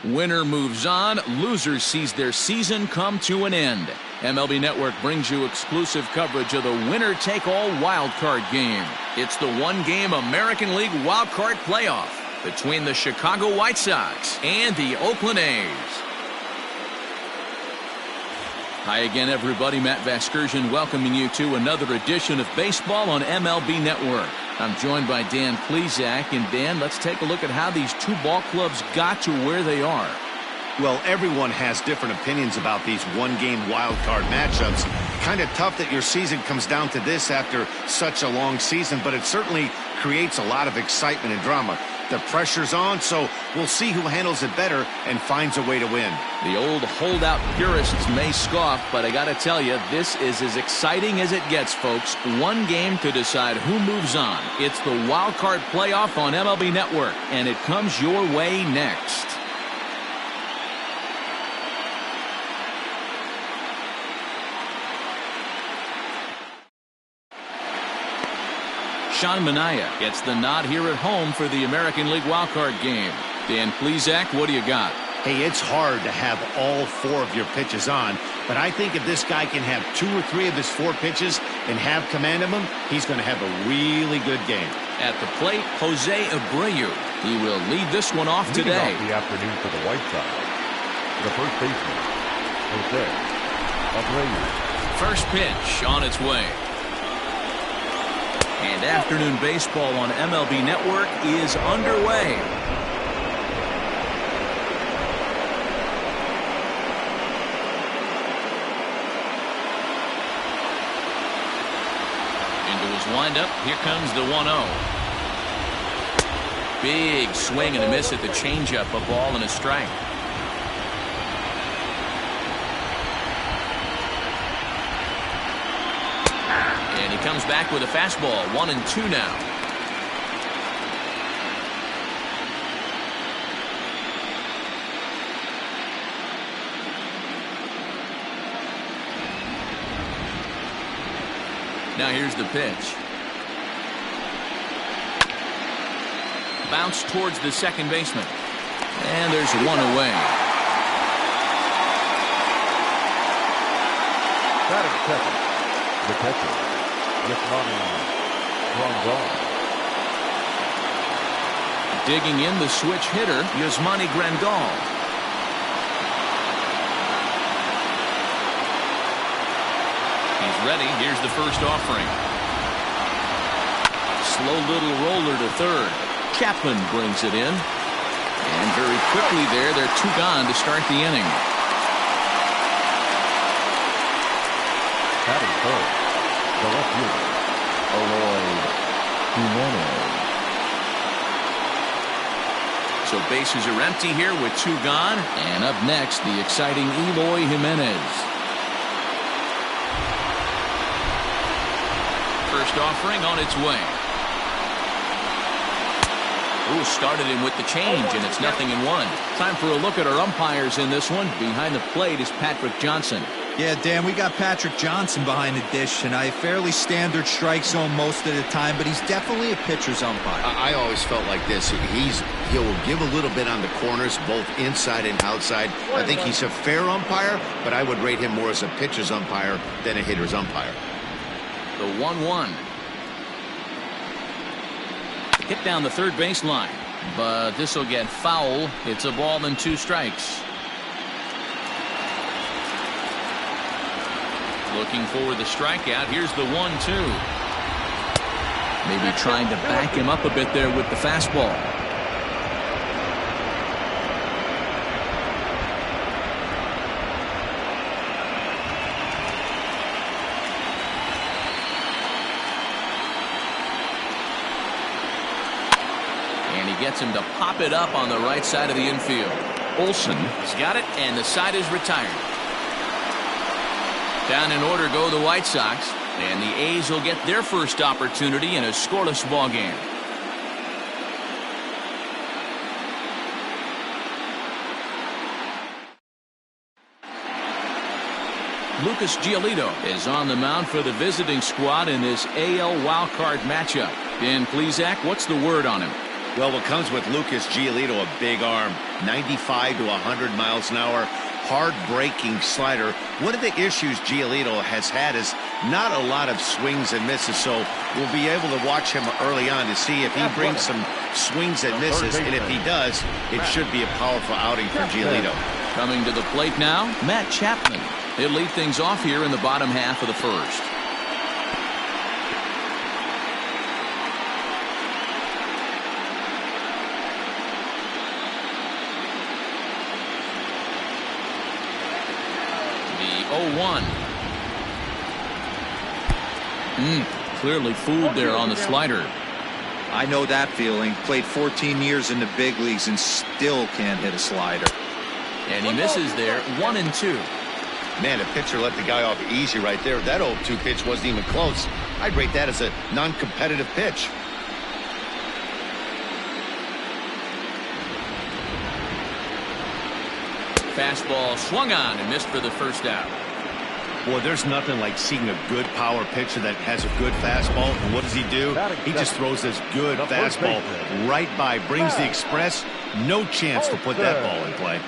Winner moves on. Loser sees their season come to an end. MLB Network brings you exclusive coverage of the winner-take-all wildcard game. It's the one-game American League wildcard playoff between the Chicago White Sox and the Oakland A's. Hi again, everybody. Matt Vasgersian welcoming you to another edition of Baseball on MLB Network. I'm joined by Dan Plesac. And Dan, let's take a look at how these two ball clubs got to where they are. Well, everyone has different opinions about these one-game wild card matchups. Kind of tough that your season comes down to this after such a long season, but it certainly creates a lot of excitement and drama. The pressure's on, so we'll see who handles it better and finds a way to win. The old holdout purists may scoff, but I got to tell you, this is as exciting as it gets, folks. One game to decide who moves on. It's the wild card playoff on MLB Network, and it comes your way next. Shawn Murphy gets the nod here at home for the American League wildcard game. Dan Plesac, what do you got? Hey, it's hard to have all four of your pitches on, but I think if this guy can have 2 or 3 of his 4 pitches and have command of them, he's going to have a really good game. At the plate, Jose Abreu. He will lead this one off today. Off the afternoon for the White Sox, the first baseman, Jose Abreu. First pitch on its way. And afternoon baseball on MLB Network is underway. Into his windup. Here comes the 1-0. Big swing and a miss at the changeup. A ball and a strike. And he comes back with a fastball. 1-2 now. Now here's the pitch. Bounce towards the second baseman. And there's one away. Batting second, the catcher, Digging in, the switch hitter, Yasmani Grandal. He's ready. Here's the first offering. Slow little roller to third. Chapman brings it in. And very quickly they're 2 gone to start the inning. Batting third, the left fielder, Eloy Jimenez. So bases are empty here with 2 gone. And up next, the exciting Eloy Jimenez. First offering on its way. Ooh, started him with the change, and it's 0-1. Time for a look at our umpires in this one. Behind the plate is Patrick Johnson. Yeah, Dan, we got Patrick Johnson behind the dish, and a fairly standard strike zone most of the time, but he's definitely a pitcher's umpire. I always felt like this. He'll give a little bit on the corners, both inside and outside. I think he's a fair umpire, but I would rate him more as a pitcher's umpire than a hitter's umpire. The 1-1. Hit down the third baseline, but this will get foul. It's a ball and 2 strikes. Looking for the strikeout. Here's the 1-2. Maybe trying to back him up a bit there with the fastball. And he gets him to pop it up on the right side of the infield. Olsen has got it, and the side is retired. Down in order go the White Sox, and the A's will get their first opportunity in a scoreless ball game. Lucas Giolito is on the mound for the visiting squad in this AL wildcard matchup. Dan Plesac, what's the word on him? Well, what comes with Lucas Giolito, a big arm, 95 to 100 miles an hour, hard-breaking slider. One of the issues Giolito has had is not a lot of swings and misses, so we'll be able to watch him early on to see if he brings some swings and misses, and if he does, it should be a powerful outing for Giolito. Coming to the plate now, Matt Chapman. He'll lead things off here in the bottom half of the first. The 0-1. Clearly fooled there on the slider. I know that feeling. Played 14 years in the big leagues and still can't hit a slider. And he misses there, 1-2. Man, the pitcher let the guy off easy right there. That 0-2 pitch wasn't even close. I'd rate that as a non-competitive pitch. Fastball swung on and missed for the first out. Boy, there's nothing like seeing a good power pitcher that has a good fastball. And what does he do? He just throws this good fastball right by, brings the express. No chance to put that ball in play.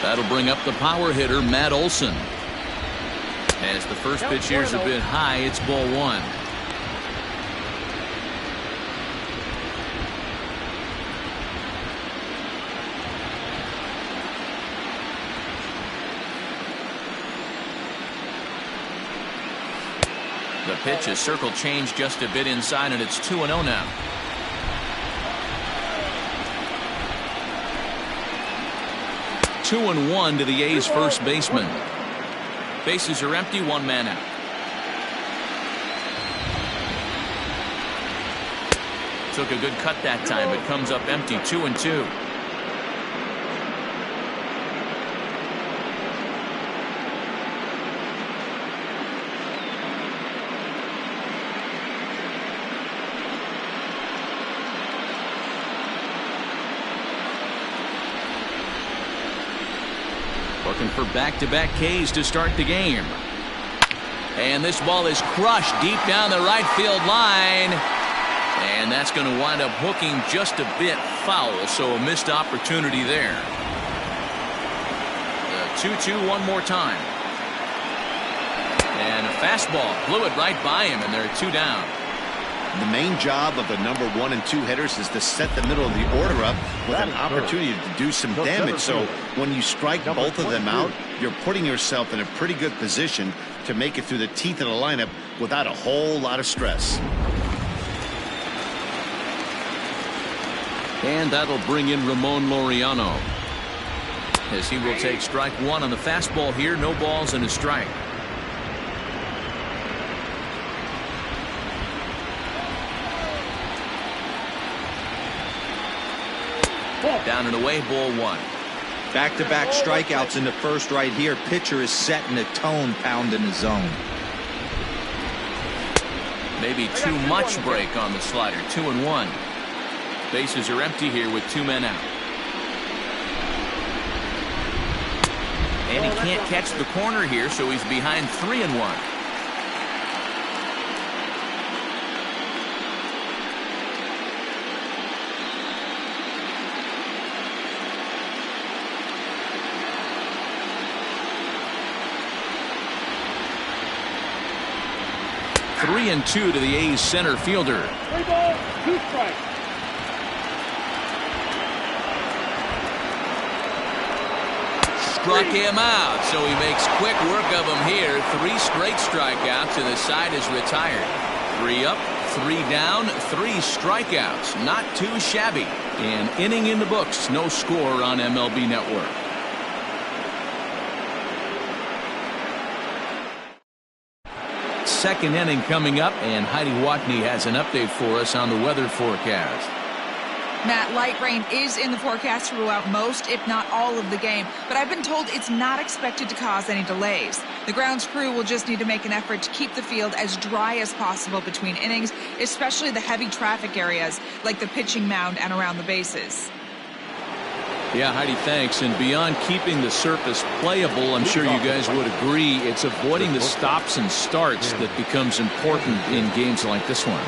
That'll bring up the power hitter, Matt Olsen. As the first pitch here's a bit high, it's ball one. The pitch is circle change just a bit inside, and it's 2-0 now. Two and one to the A's first baseman. Bases are empty, one man out. Took a good cut that time, but comes up empty, 2-2. Looking for back-to-back Ks to start the game. And this ball is crushed deep down the right field line. And that's going to wind up hooking just a bit foul, so a missed opportunity there. The 2-2 one more time. And a fastball blew it right by him, and they're two down. The main job of the number 1 and 2 hitters is to set the middle of the order up with an opportunity to do some damage. So when you strike both of them out, you're putting yourself in a pretty good position to make it through the teeth of the lineup without a whole lot of stress. And that'll bring in Ramon Laureano, as he will take strike one on the fastball here. No balls and a strike. Down and away, ball one. Back-to-back strikeouts in the first right here. Pitcher is setting the tone, pounding the zone. Maybe too much break on the slider. 2-1. Bases are empty here with two men out. And he can't catch the corner here, so he's behind 3-1. Three and two to the A's center fielder. 3 balls, 2 strikes. Struck him out, so he makes quick work of him here. 3 straight strikeouts, and the side is retired. 3 up, 3 down, 3 strikeouts. Not too shabby. An inning in the books. No score on MLB Network. Second inning coming up, and Heidi Watney has an update for us on the weather forecast. Matt, light rain is in the forecast throughout most, if not all, of the game, but I've been told it's not expected to cause any delays. The grounds crew will just need to make an effort to keep the field as dry as possible between innings, especially the heavy traffic areas like the pitching mound and around the bases. Yeah, Heidi, thanks. And beyond keeping the surface playable, I'm sure you guys would agree, it's avoiding the stops and starts that becomes important in games like this one.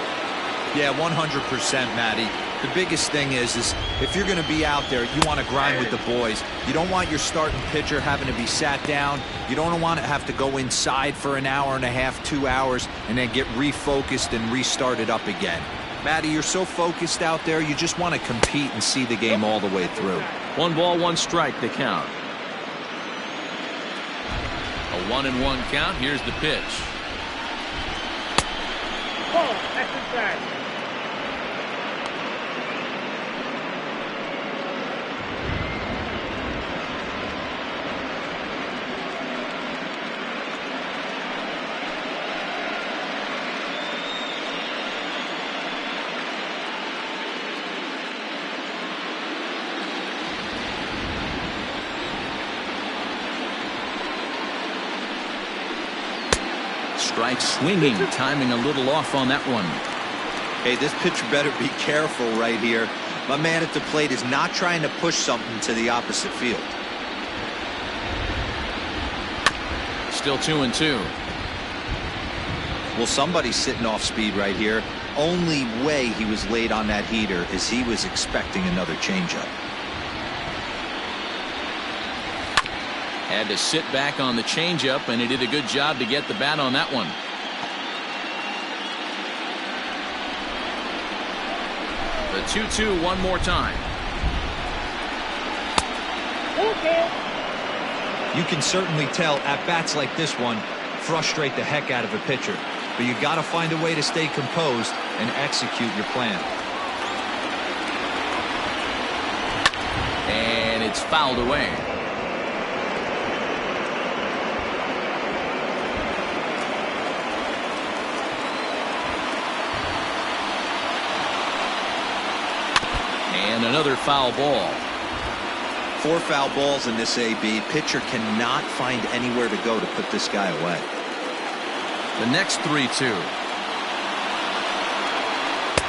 Yeah, 100%, Matty. The biggest thing is if you're going to be out there, you want to grind with the boys. You don't want your starting pitcher having to be sat down. You don't want to have to go inside for an hour and a half, 2 hours, and then get refocused and restarted up again. Matty, you're so focused out there, you just want to compete and see the game all the way through. 1 ball, 1 strike to count. A 1-1 count. Here's the pitch. Ball, that's inside. Strike swinging, timing a little off on that one. Hey, this pitcher better be careful right here. My man at the plate is not trying to push something to the opposite field. Still 2-2. Well, somebody's sitting off speed right here. Only way he was late on that heater is he was expecting another changeup. Had to sit back on the changeup, and he did a good job to get the bat on that one. The 2-2 one more time. Okay. You can certainly tell at bats like this one frustrate the heck out of a pitcher, but you got to find a way to stay composed and execute your plan. And it's fouled away. And another foul ball. 4 foul balls in this AB. Pitcher cannot find anywhere to go to put this guy away. The next 3-2.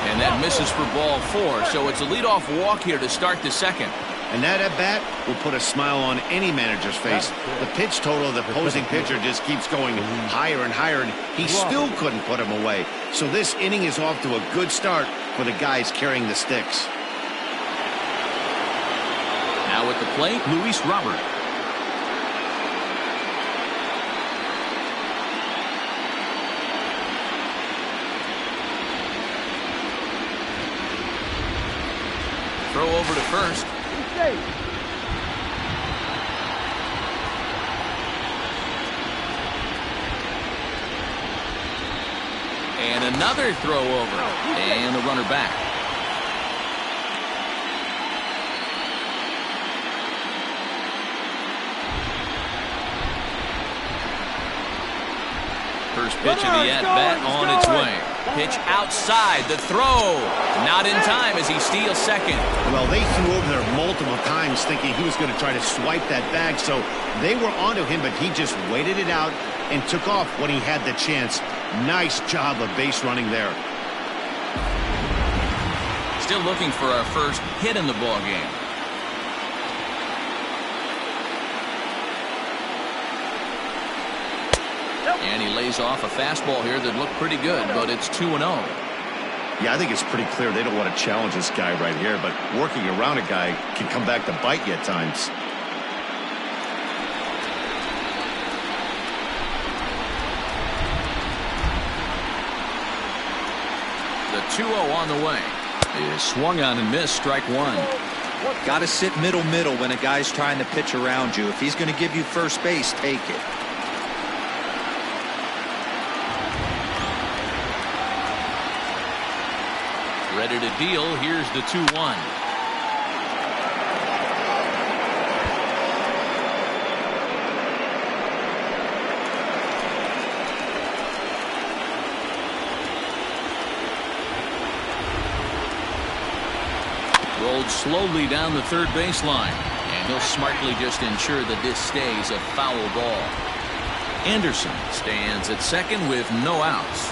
And that misses for ball 4. So it's a leadoff walk here to start the second. And that at bat will put a smile on any manager's face. The pitch total of the opposing pitcher just keeps going higher and higher, and he still couldn't put him away. So this inning is off to a good start for the guys carrying the sticks. Now at the plate, Luis Robert. Throw over to first. And another throw over. And the runner back. First pitch of the at-bat on its way. Pitch outside. The throw. Not in time as he steals second. Well, they threw over there multiple times thinking he was going to try to swipe that bag, so they were onto him, but he just waited it out and took off when he had the chance. Nice job of base running there. Still looking for our first hit in the ball game. And he lays off a fastball here that looked pretty good, but it's 2-0. Yeah, I think it's pretty clear they don't want to challenge this guy right here, but working around a guy can come back to bite you at times. The 2-0 on the way. Is swung on and missed, strike 1. Got to sit middle when a guy's trying to pitch around you. If he's going to give you first base, take it. Ready to deal. Here's the 2-1. Rolled slowly down the third baseline, and he'll smartly just ensure that this stays a foul ball. Anderson stands at second with no outs.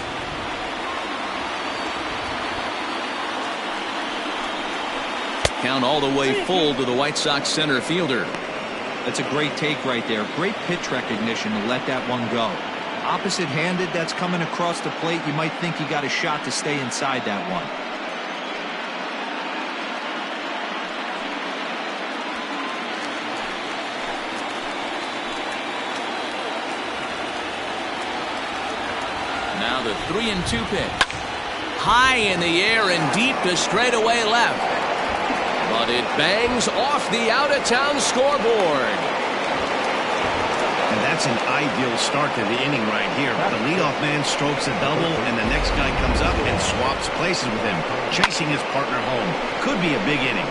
Count all the way full to the White Sox center fielder. That's a great take right there. Great pitch recognition to let that one go. Opposite-handed, that's coming across the plate. You might think he got a shot to stay inside that one. Now the 3-2 pitch. High in the air and deep to straightaway left. But it bangs off the out-of-town scoreboard. And that's an ideal start to the inning right here. The leadoff man strokes a double, and the next guy comes up and swaps places with him, chasing his partner home. Could be a big inning.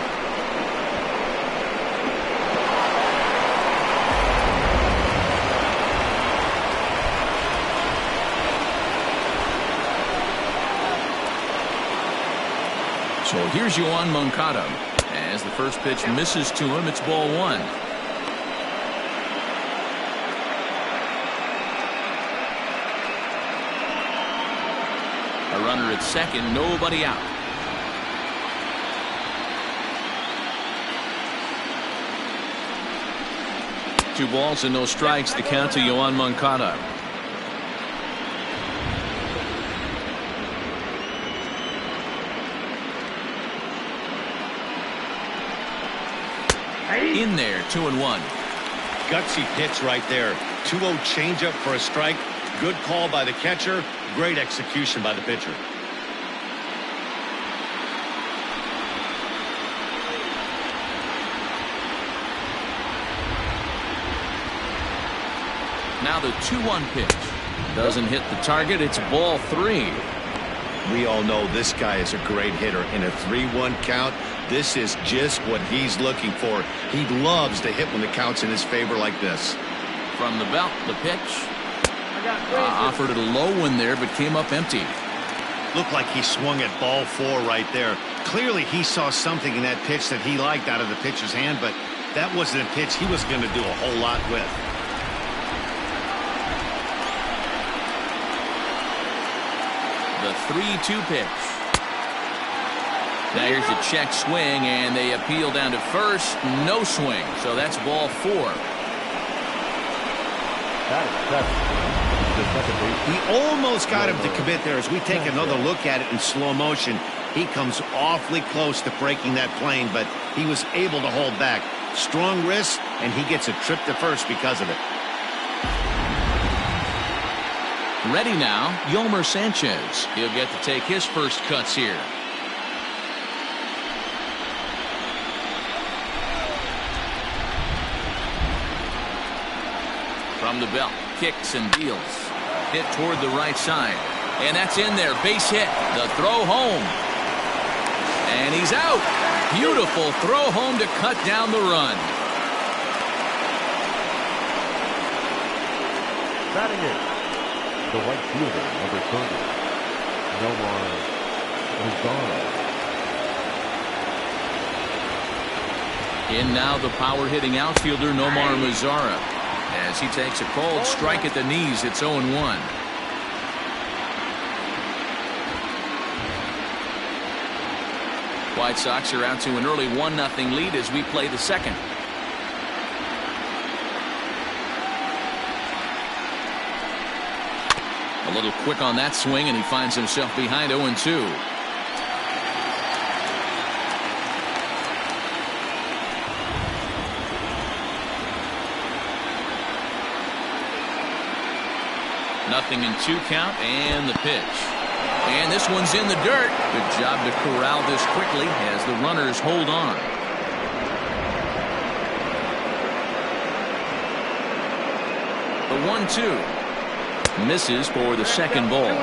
So here's Yoan Moncada. As the first pitch misses to him, it's ball one. A runner at second, nobody out. Two balls and no strikes, the count to Yoan Moncada. In there, 2-1. Gutsy pitch right there. 2-0 changeup for a strike. Good call by the catcher. Great execution by the pitcher. Now the 2-1 pitch. Doesn't hit the target. It's ball three. We all know this guy is a great hitter. In a 3-1 count, this is just what he's looking for. He loves to hit when the count's in his favor like this. From the belt, the pitch. Offered it a low one there, but came up empty. Looked like he swung at ball four right there. Clearly he saw something in that pitch that he liked out of the pitcher's hand, but that wasn't a pitch he was going to do a whole lot with. The 3-2 pitch. Now here's a check swing, and they appeal down to first. No swing, so that's ball four. He almost got him to commit there. As we take another look at it in slow motion, he comes awfully close to breaking that plane, but he was able to hold back. Strong wrist, and he gets a trip to first because of it. Ready now, Yolmer Sanchez. He'll get to take his first cuts here. From the belt, kicks and deals. Hit toward the right side. And that's in there. Base hit. The throw home. And he's out. Beautiful throw home to cut down the run. Batting it, the right fielder, number 30, Yolmer Sanchez. In now the power-hitting outfielder, Nomar Mazara. As he takes a cold strike at the knees, it's 0-1. White Sox are out to an early 1-0 lead as we play the second. A little quick on that swing, and he finds himself behind 0-2. Nothing in 2 count, and the pitch. And this one's in the dirt. Good job to corral this quickly as the runners hold on. The 1-2. Misses for the second ball.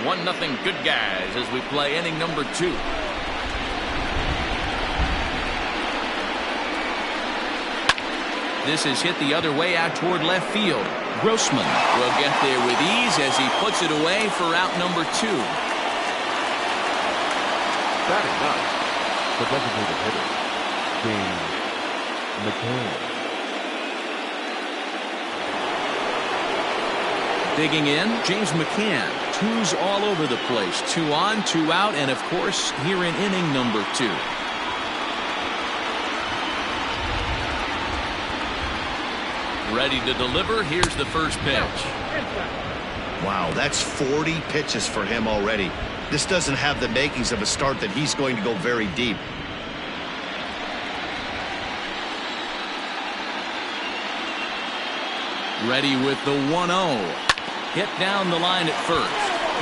One nothing good guys as we play inning number 2. This is hit the other way out toward left field. Grossman will get there with ease as he puts it away for out number 2. Batting ninth, the designated hitter, Mccann. Digging in, James Mccann. Twos all over the place. 2 on, 2 out, and of course, here in inning number 2. Ready to deliver. Here's the first pitch. Wow, that's 40 pitches for him already. This doesn't have the makings of a start that he's going to go very deep. Ready with the 1-0. Hit down the line at first,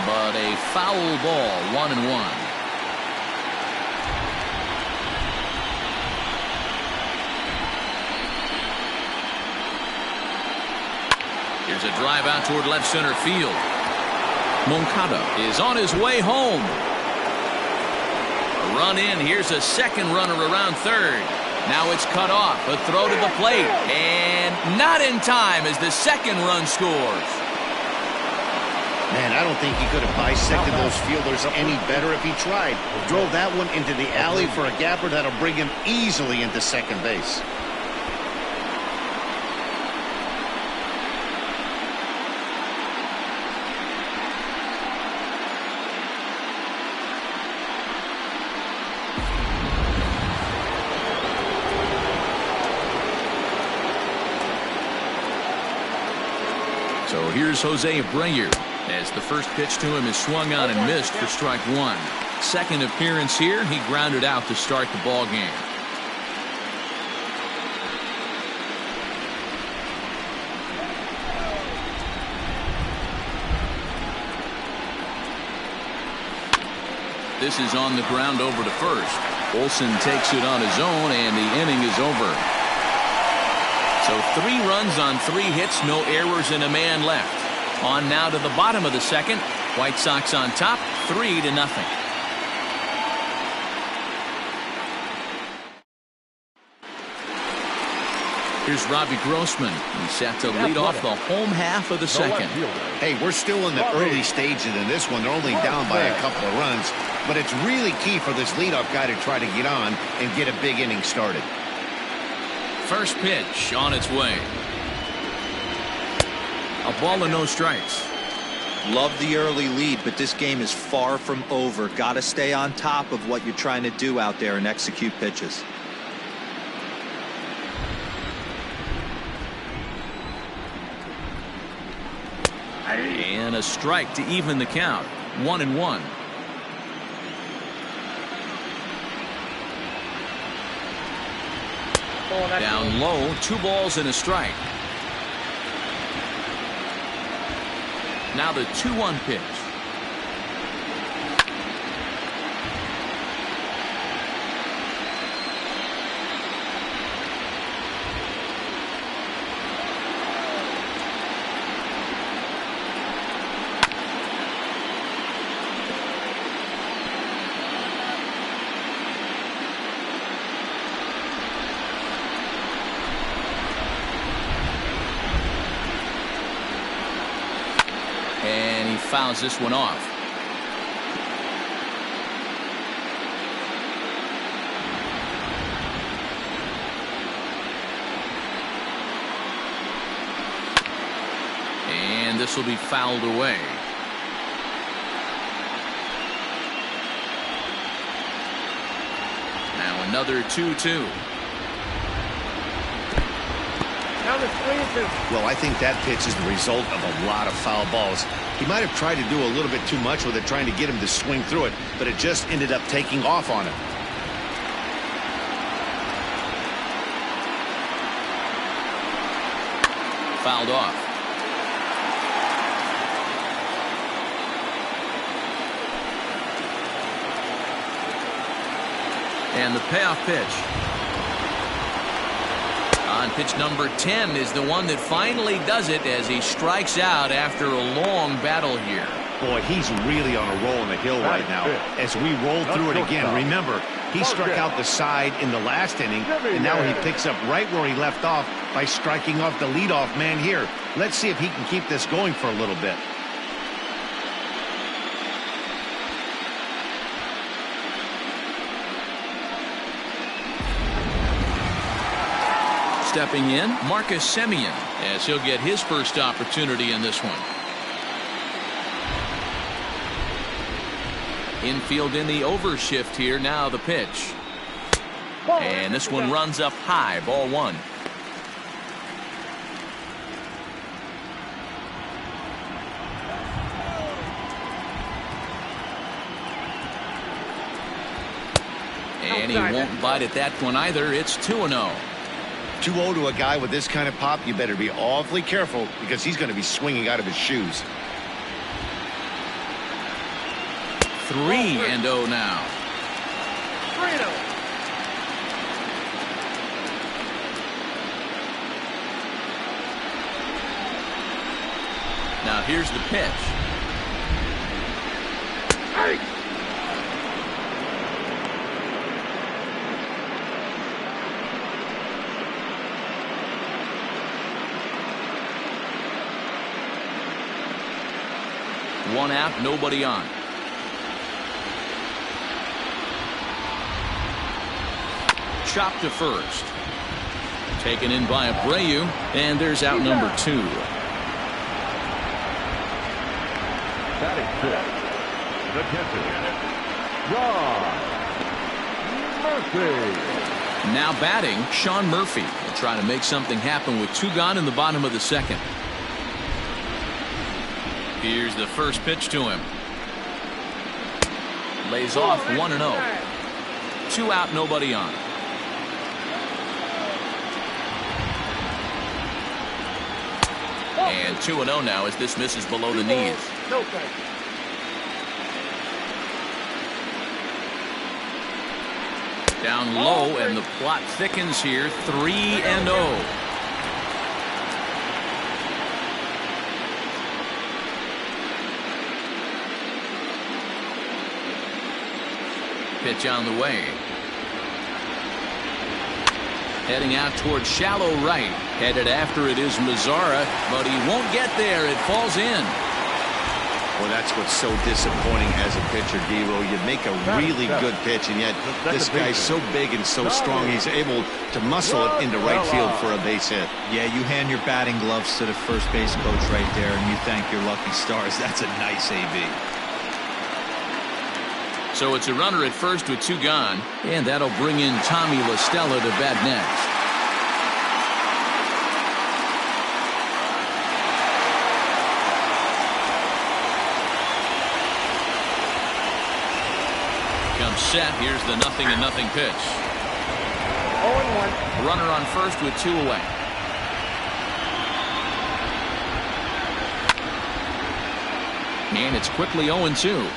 but a foul ball, 1-1. Here's a drive out toward left center field. Moncada is on his way home. A run in. Here's a second runner around third. Now it's cut off. A throw to the plate. And not in time as the second run scores. Man, I don't think he could have bisected those fielders any better if he tried. Drove that one into the alley for a gapper that'll bring him easily into second base. So here's Jose Brayer, as the first pitch to him is swung on and missed for strike 1. Second appearance here, he grounded out to start the ball game. This is on the ground over to first. Olsen takes it on his own, and the inning is over. So 3 runs on 3 hits, no errors, and a man left. On now to the bottom of the second. White Sox on top, 3-0. Here's Robbie Grossman. He's set to lead off the home half of the second. Hey, we're still in the early stages in this one. They're only down by a couple of runs, but it's really key for this leadoff guy to try to get on and get a big inning started. First pitch on its way. A ball and no strikes. Love the early lead, but this game is far from over. Got to stay on top of what you're trying to do out there and execute pitches. And a strike to even the count. 1-1. Down low, 2 balls and a strike. Now the 2-1 pitch. Fouls this one off. And this will be fouled away. Now another 2-2. Well, I think that pitch is the result of a lot of foul balls. He might have tried to do a little bit too much with it, trying to get him to swing through it, but it just ended up taking off on him. Fouled off. And the payoff pitch. On pitch number 10 is the one that finally does it as he strikes out after a long battle here. Boy, he's really on a roll in the hill right now. As we roll through it again, remember, he struck out the side in the last inning, and now he picks up right where he left off by striking off the leadoff man here. Let's see if he can keep this going for a little bit. Stepping in, Marcus Semien, as he'll get his first opportunity in this one. Infield in the overshift here. Now the pitch. And this one runs up high. Ball 1. And he won't bite at that one either. It's 2-0. 2-0 to a guy with this kind of pop. You better be awfully careful because he's going to be swinging out of his shoes. 3-0 now. 3-0. Now here's the pitch. Hey. One out, nobody on. Chopped to first. Taken in by Abreu, and there's out number 2. Batting fifth, the catcher, Shawn Murphy. Now batting, Shawn Murphy will try to make something happen with 2 gone in the bottom of the 2nd. Here's the first pitch to him. Lays off 1-0. 2 out, nobody on. And 2-0 now as this misses below the knees. No thanks. Down low, and the plot thickens here. 3-0. Pitch on the way. Heading out towards shallow right. Headed after it is Mazzara, but he won't get there. It falls in. Well, that's what's so disappointing as a pitcher, D-Roll. You make a really good pitch, and yet this guy's so big and so strong, he's able to muscle it into right field for a base hit. Yeah, you hand your batting gloves to the first base coach right there, and you thank your lucky stars. That's a nice AB. So it's a runner at first with 2 gone, and that'll bring in Tommy La Stella to bat next. Comes set. Here's the 0-0 pitch. 0-1. Runner on first with 2 away. And it's quickly 0-2.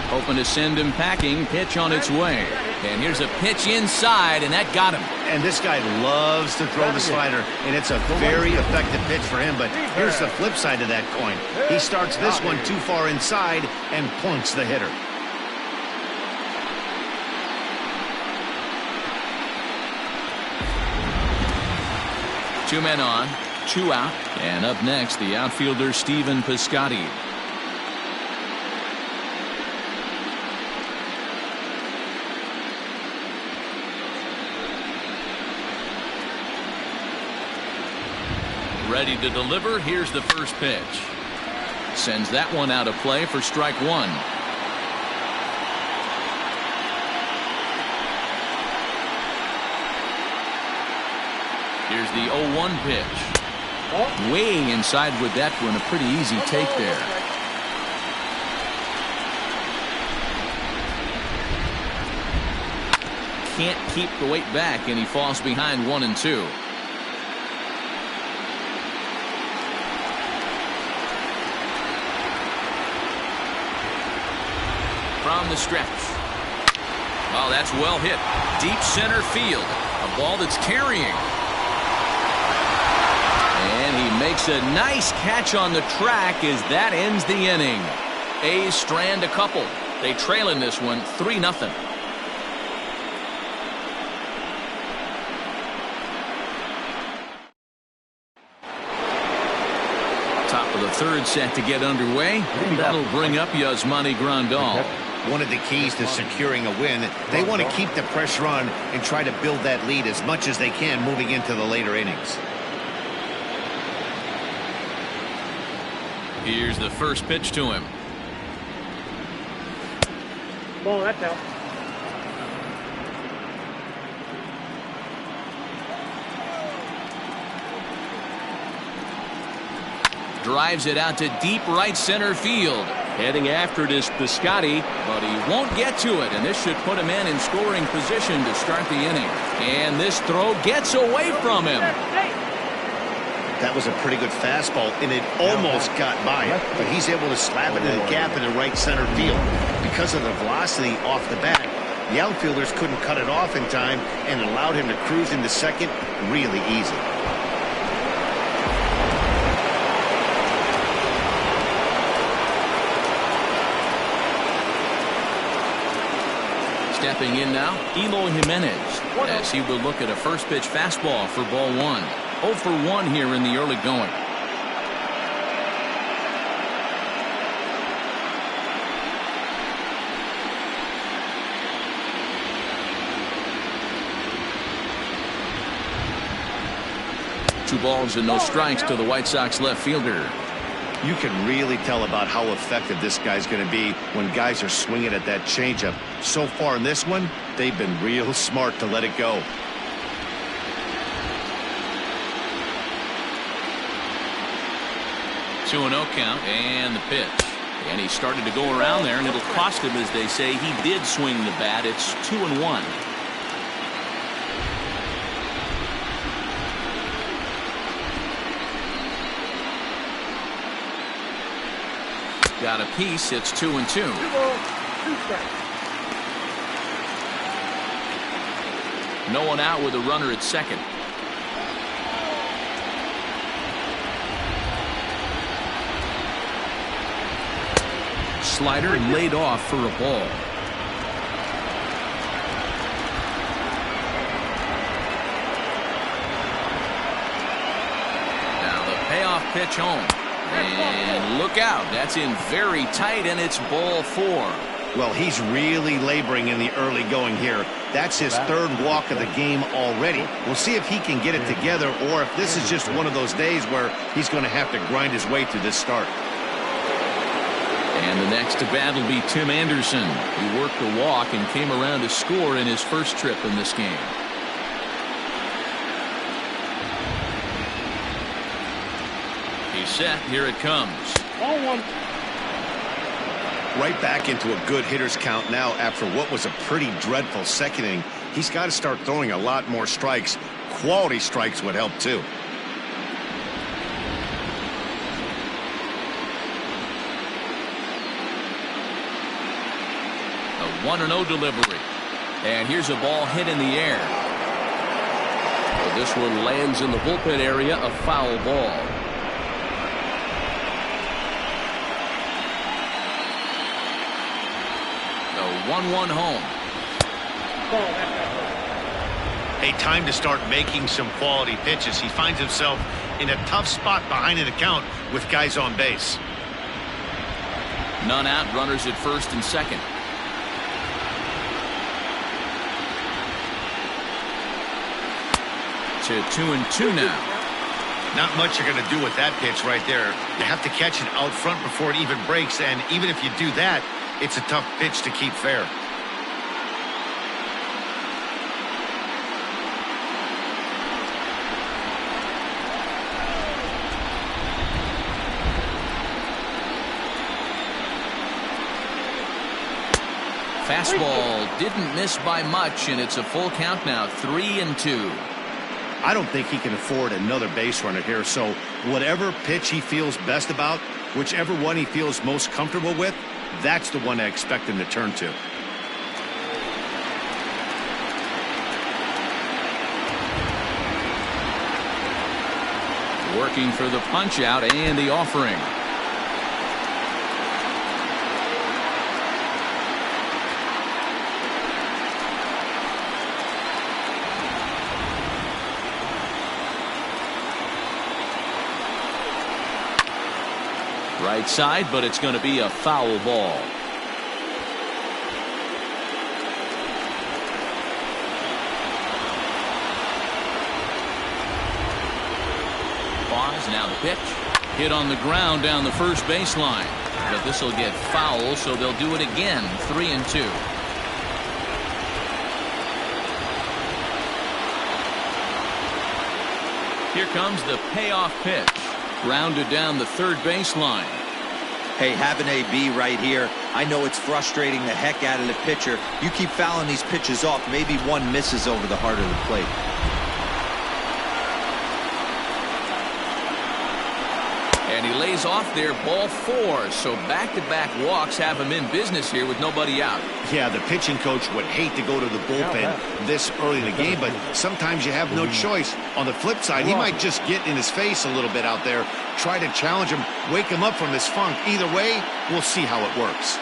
Hoping to send him packing. Pitch on its way. And here's a pitch inside, and that got him. And this guy loves to throw the slider, and it's a very effective pitch for him. But here's the flip side of that coin. He starts this one too far inside and plunks the hitter. Two men on, 2 out, and up next the outfielder Stephen Piscotty. Ready to deliver. Here's the first pitch. Sends that one out of play for strike 1. Here's the 0-1 pitch. Way inside with that one. A pretty easy take there. Can't keep the weight back, and he falls behind 1-2. From the stretch. Oh, that's well hit. Deep center field. A ball that's carrying. And he makes a nice catch on the track as that ends the inning. A's strand a couple. They trail in this one 3-0. Top of the 3rd set to get underway. And that'll bring up Yasmani Grandal. one of the keys to securing a win. They want to keep the pressure on and try to build that lead as much as they can moving into the later innings. Here's the first pitch to him. Ball, that's out. Drives it out to deep right center field. Heading after it is Piscotty, but he won't get to it, and this should put him in scoring position to start the inning. And this throw gets away from him. That was a pretty good fastball, and it almost got by it, but he's able to slap it in the gap in the right center field. Because of the velocity off the bat, the outfielders couldn't cut it off in time and allowed him to cruise into second really easy. Stepping in now, Eloy Jimenez, as he will look at a first pitch fastball for ball one. 0 for 1 here in the early going. Two balls and no strikes to the White Sox left fielder. You can really tell about how effective this guy's going to be when guys are swinging at that changeup. So far in this one, they've been real smart to let it go. Two and 0 count and the pitch. And he started to go around there, and it'll cost him, as they say. He did swing the bat. It's 2-1. Got a piece. It's 2-2. 2 balls, 2 strikes. No one out with a runner at second. Slider laid off for a ball. Now the payoff pitch home. And look out. That's in very tight, and it's ball 4. Well, he's really laboring in the early going here. That's his third walk of the game already. We'll see if he can get it together, or if this is just one of those days where he's going to have to grind his way through this start. And the next to bat will be Tim Anderson. He worked the walk and came around to score in his first trip in this game. He's set. Here it comes. Ball 1. Right back into a good hitter's count now after what was a pretty dreadful second inning. He's got to start throwing a lot more strikes. Quality strikes would help too. A 1-0 delivery. And here's a ball hit in the air. But this one lands in the bullpen area, a foul ball. A 1-1 home. Ball, that's A time to start making some quality pitches. He finds himself in a tough spot behind an account with guys on base. None out, runners at first and second. To 2-2 now. Not much you're going to do with that pitch right there. You have to catch it out front before it even breaks, and even if you do that, it's a tough pitch to keep fair. Fastball didn't miss by much, and it's a full count now, 3-2. I don't think he can afford another base runner here, so whatever pitch he feels best about, whichever one he feels most comfortable with, that's the one I expect him to turn to. Working for the punch out and the offering. Right side, but it's going to be a foul ball. Now the pitch. Hit on the ground down the first baseline. But this will get foul, so they'll do it again. 3-2. Here comes the payoff pitch. Grounded down the third baseline. Hey, have an AB right here. I know it's frustrating the heck out of the pitcher. You keep fouling these pitches off, maybe one misses over the heart of the plate. And he lays off there, ball 4. So back-to-back walks have him in business here with nobody out. Yeah, the pitching coach would hate to go to the bullpen this early in the game, but sometimes you have no choice. On the flip side, he might just get in his face a little bit out there, try to challenge him, wake him up from his funk. Either way, we'll see how it works.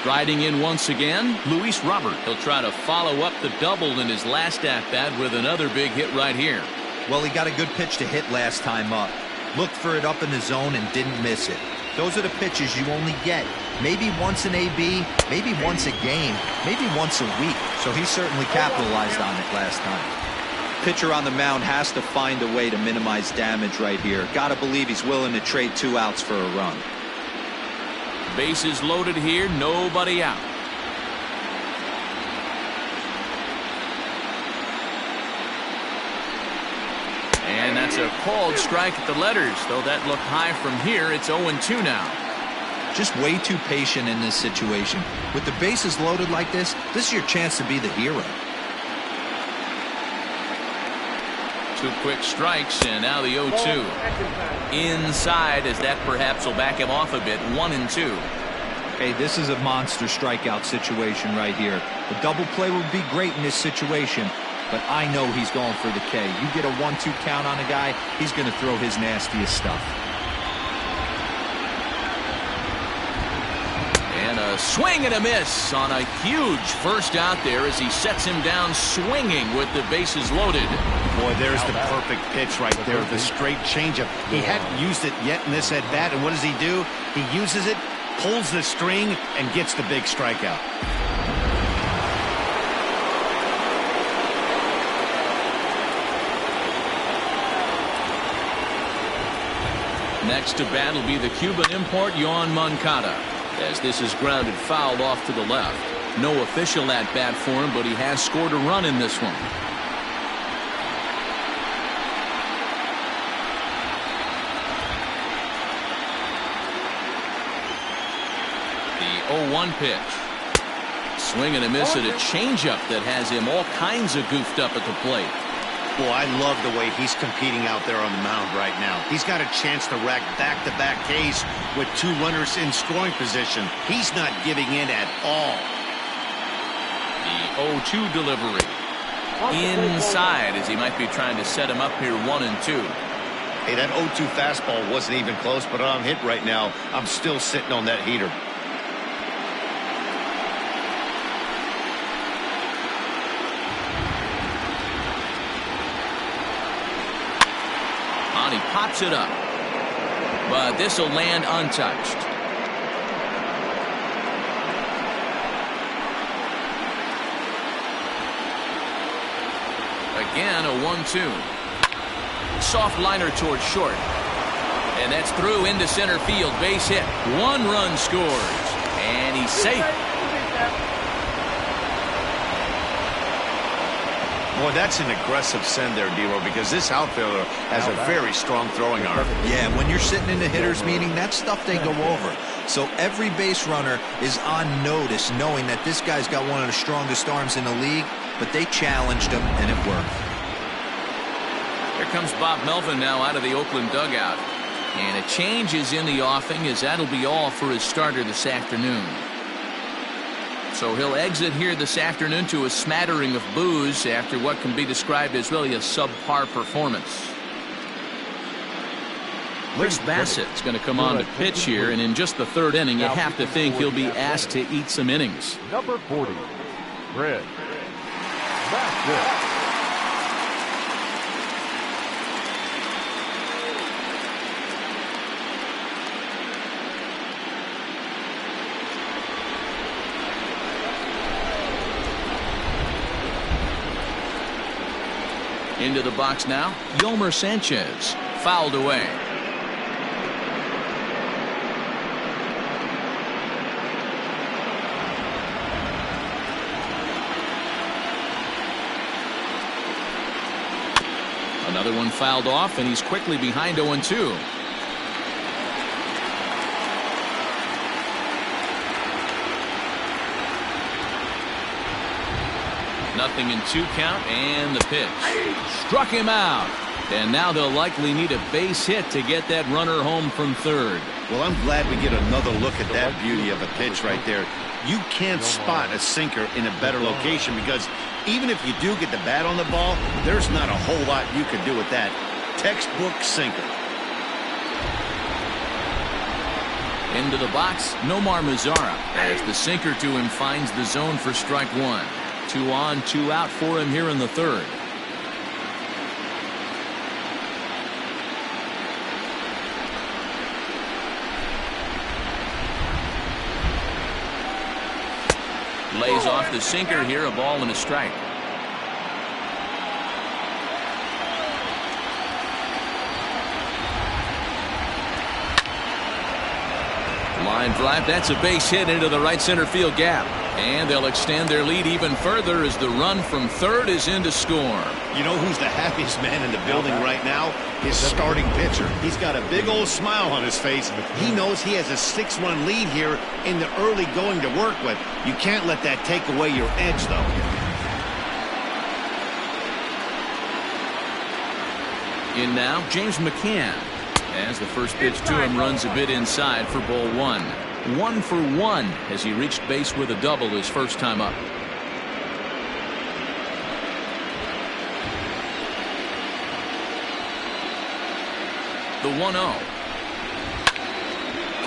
Striding in once again, Luis Robert. He'll try to follow up the double in his last at-bat with another big hit right here. Well, he got a good pitch to hit last time up. Looked for it up in the zone and didn't miss it. Those are the pitches you only get. Maybe once an AB, maybe once a game, maybe once a week. So he certainly capitalized on it last time. Pitcher on the mound has to find a way to minimize damage right here. Gotta believe he's willing to trade 2 outs for a run. Bases loaded here, nobody out. And that's a called strike at the letters, though that looked high from here. It's 0-2 now. Just way too patient in this situation. With the bases loaded like this is your chance to be the hero. 2 quick strikes, and now the 0-2. Inside, as that perhaps will back him off a bit. 1-2. Hey, this is a monster strikeout situation right here. The double play would be great in this situation, but I know he's going for the K. You get a 1-2 count on a guy, he's going to throw his nastiest stuff. And a swing and a miss on a huge first out there as he sets him down swinging with the bases loaded. Boy, there's the perfect pitch right there, the straight changeup. He hadn't used it yet in this at-bat, and what does he do? He uses it, pulls the string, and gets the big strikeout. Next to bat will be the Cuban import, Yolmer Sanchez, as this is grounded fouled off to the left. No official at-bat for him, but he has scored a run in this one. The 0-1 pitch. Swing and a miss at a changeup that has him all kinds of goofed up at the plate. Boy, I love the way he's competing out there on the mound right now. He's got a chance to rack back-to-back Ks with 2 runners in scoring position. He's not giving in at all. The 0-2 delivery. Inside, as he might be trying to set him up here. 1-2. Hey, that 0-2 fastball wasn't even close, but I'm hit right now. I'm still sitting on that heater. He pops it up, but this will land untouched. Again, a 1-2. Soft liner towards short, and that's through into center field. Base hit. 1 run scores, and he's safe. Boy, that's an aggressive send there, D-Row, because this outfielder has a very strong throwing arm. Yeah, when you're sitting in the hitter's meeting, that's stuff they go over. So every base runner is on notice, knowing that this guy's got one of the strongest arms in the league, but they challenged him, and it worked. Here comes Bob Melvin now out of the Oakland dugout. And a change is in the offing, as that'll be all for his starter this afternoon. So he'll exit here this afternoon to a smattering of boos after what can be described as really a subpar performance. Chris Bassett's going to come on to pitch here, and in just the 3rd inning, you have to think he'll be asked to eat some innings. Number 40, Red. Bassett. Into the box now, Yolmer Sanchez. Fouled away. Another one fouled off, and he's quickly behind 0-2. Nothing in 2 count, and the pitch. Struck him out. And now they'll likely need a base hit to get that runner home from third. Well, I'm glad we get another look at that beauty of a pitch right there. You can't spot a sinker in a better location because even if you do get the bat on the ball, there's not a whole lot you can do with that. Textbook sinker. Into the box, Nomar Mazara, as the sinker to him finds the zone for strike 1. 2 on, 2 out for him here in the third. Lays off the sinker here, a ball and a strike. Line drive, that's a base hit into the right center field gap. And they'll extend their lead even further as the run from third is in to score. You know who's the happiest man in the building right now? His starting pitcher. He's got a big old smile on his face. He knows he has a 6-run lead here in the early going to work with. You can't let that take away your edge, though. In now, James Mccann. As the first pitch to him runs a bit inside for ball 1. 1 for 1 as he reached base with a double his first time up. The 1-0.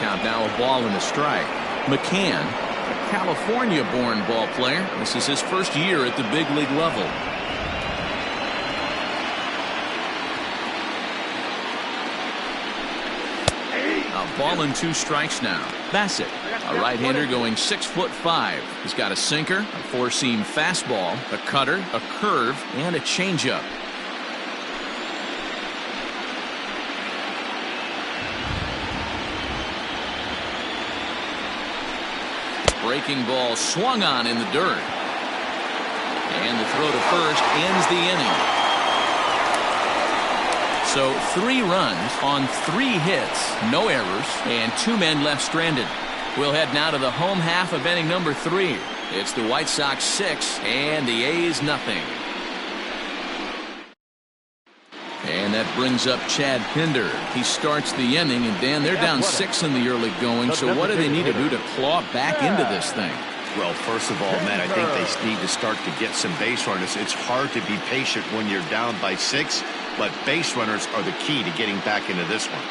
Count now a ball and a strike. Mccann, a California-born ball player. This is his first year at the big league level. A ball and 2 strikes now. Bassett, a right-hander going 6'5". He's got a sinker, a 4-seam fastball, a cutter, a curve, and a changeup. Breaking ball swung on in the dirt. And the throw to first ends the inning. So 3 runs on 3 hits, no errors, and 2 men left stranded. We'll head now to the home half of inning number 3. It's the White Sox 6 and the A's nothing. And that brings up Chad Pinder. He starts the inning, and Dan, they're down 6 in the early going. So what do they need to do to claw back into this thing? Well, first of all, Matt, I think they need to start to get some base runners. It's hard to be patient when you're down by 6, but base runners are the key to getting back into this one.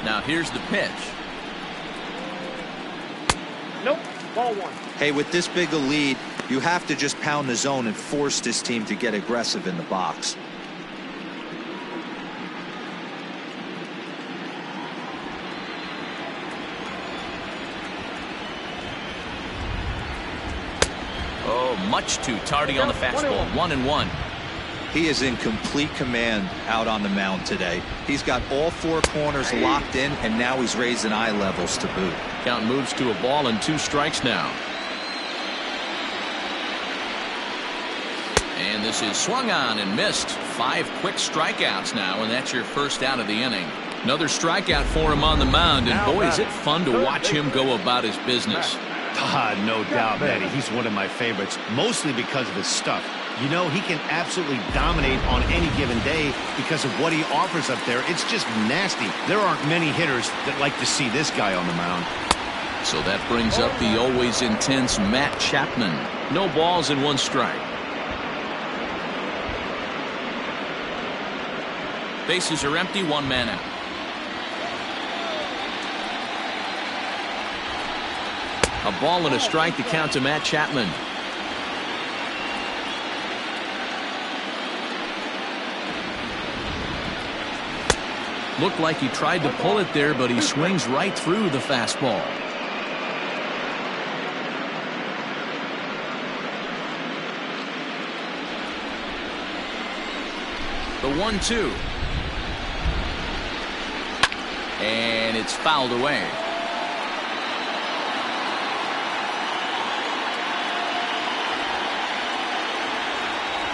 Now here's the pitch. Nope. Ball 1. Hey, with this big a lead, you have to just pound the zone and force this team to get aggressive in the box. Oh, much too tardy on the fastball. 1-1. He is in complete command out on the mound today. He's got all 4 corners locked in, and now he's raising eye levels to boot. Count moves to a ball and 2 strikes now. And this is swung on and missed. 5 quick strikeouts now, and that's your first out of the inning. Another strikeout for him on the mound, and boy, is it fun to watch him go about his business. No doubt, Matty. He's one of my favorites, mostly because of his stuff. You know, he can absolutely dominate on any given day because of what he offers up there. It's just nasty. There aren't many hitters that like to see this guy on the mound. So that brings up the always intense Matt Chapman. No balls and 1 strike. Bases are empty, 1 man out. A ball and a strike to count to Matt Chapman. Looked like he tried to pull it there, but he swings right through the fastball. The 1-2. And it's fouled away.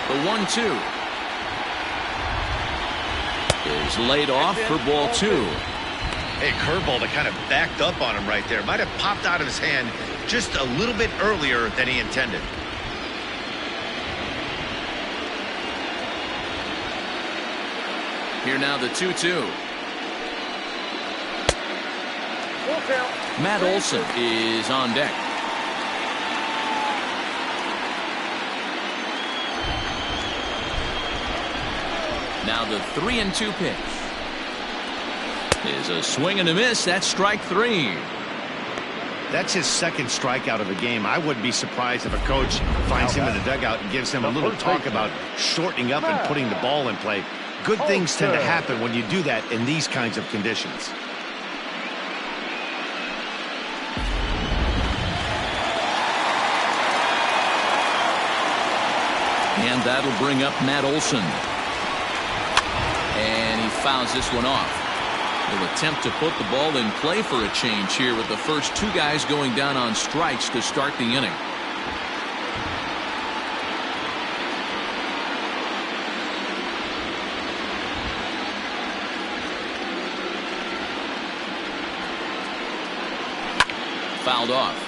The 1-2 is laid off for ball 2. Hey, curveball that kind of backed up on him right there. Might have popped out of his hand just a little bit earlier than he intended. Here now the 2-2. Matt Olsen is on deck. Now the 3-2 pitch is a swing and a miss. That's strike 3. That's his second strikeout of the game. I wouldn't be surprised if a coach finds him in the dugout and gives him a little talk about shortening up and putting the ball in play. Good things tend to happen when you do that in these kinds of conditions. And that'll bring up Matt Olsen. And he fouls this one off. He'll attempt to put the ball in play for a change here with the first 2 guys going down on strikes to start the inning. Fouled off.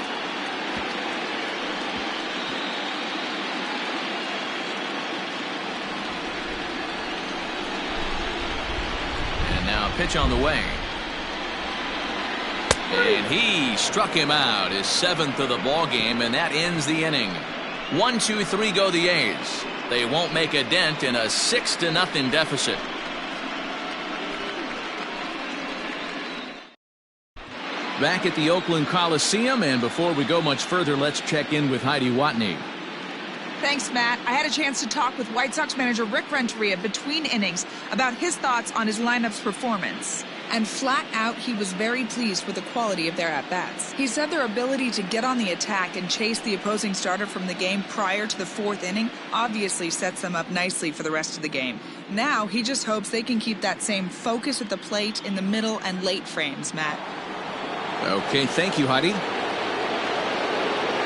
Pitch on the way. And he struck him out, his 7th of the ball game, and that ends the inning. 1-2-3 go the A's. They won't make a dent in a 6-0 deficit. Back at the Oakland Coliseum, and before we go much further, let's check in with Heidi Watney. Thanks, Matt. I had a chance to talk with White Sox manager Rick Renteria between innings about his thoughts on his lineup's performance. And flat out, he was very pleased with the quality of their at-bats. He said their ability to get on the attack and chase the opposing starter from the game prior to the 4th inning obviously sets them up nicely for the rest of the game. Now, he just hopes they can keep that same focus at the plate in the middle and late frames, Matt. Okay, thank you, Heidi.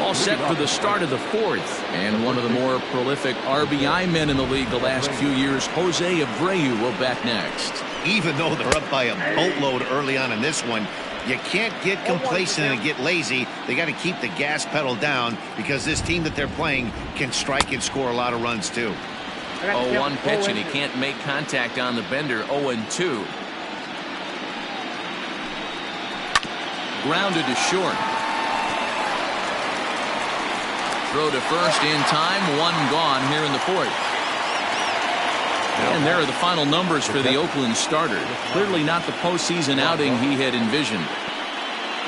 All set for the start of the 4th, and one of the more prolific RBI men in the league the last few years, Jose Abreu, will bat next. Even though they're up by a boatload early on in this one, you can't get complacent and get lazy. They got to keep the gas pedal down because this team that they're playing can strike and score a lot of runs too. 0-1 pitch, and he can't make contact on the bender. 0-2. Grounded to short. Throw to first in time. 1 gone here in the 4th. And there are the final numbers for the Oakland starter. Clearly not the postseason outing he had envisioned.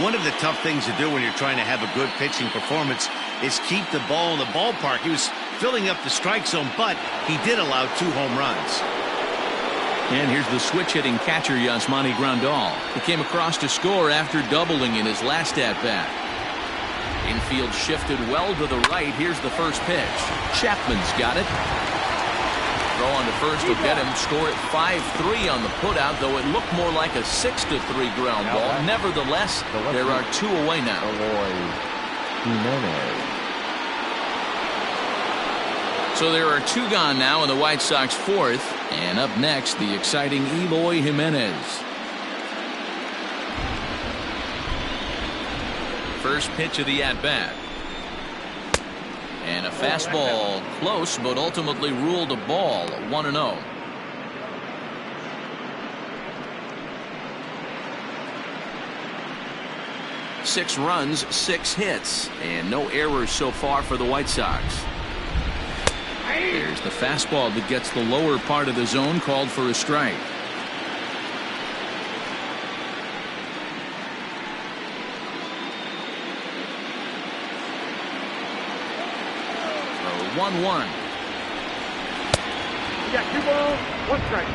One of the tough things to do when you're trying to have a good pitching performance is keep the ball in the ballpark. He was filling up the strike zone, but he did allow 2 home runs. And here's the switch-hitting catcher, Yasmani Grandal. He came across to score after doubling in his last at-bat. Infield shifted well to the right. Here's the first pitch. Chapman's got it. Throw on to first will get him. Score at 5-3 on the putout, though it looked more like a 6-3 ground ball. Nevertheless, there are 2 away now. Eloy Jimenez. So there are 2 gone now in the White Sox 4th. And up next, the exciting Eloy Jimenez. First pitch of the at-bat. And a fastball close, but ultimately ruled a ball. 1-0. Six runs, 6 hits, and no errors so far for the White Sox. There's the fastball that gets the lower part of the zone, called for a strike. So 1-1. You got 2 balls, 1 strike.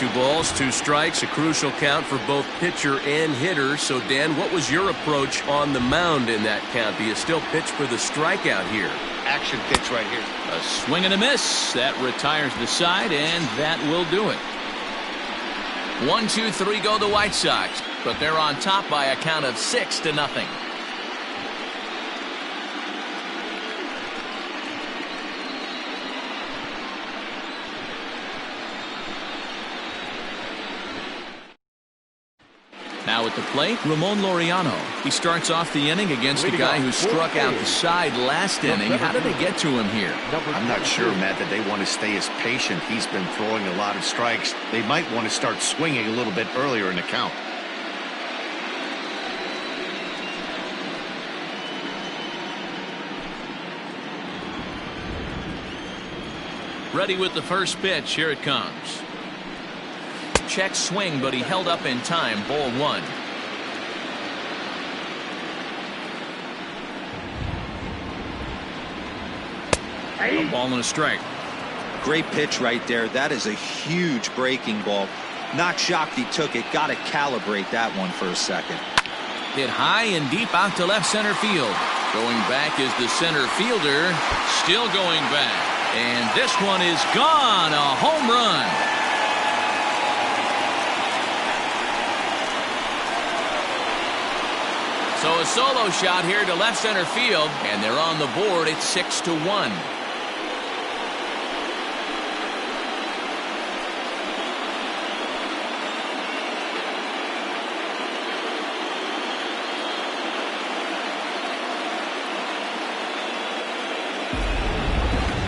2 balls, 2 strikes, a crucial count for both pitcher and hitter. So, Dan, what was your approach on the mound in that count? Do you still pitch for the strikeout here? Action pitch right here. A swing and a miss. That retires the side, and that will do it. 1, 2, 3 go the White Sox, but they're on top by a count of 6-0. Now at the plate, Ramon Laureano. He starts off the inning against a guy who struck out the side last inning. How did they get to him here? I'm not sure, Matt, that they want to stay as patient. He's been throwing a lot of strikes. They might want to start swinging a little bit earlier in the count. Ready with the first pitch. Here it comes. Check swing, but he held up in time. Ball 1. A ball and a strike. Great pitch right there. That is a huge breaking ball. Not shocked he took it. Got to calibrate that one for a second. Hit high and deep out to left center field. Going back is the center fielder. Still going back. And this one is gone. A home run. So a solo shot here to left center field, and they're on the board. It's 6-1.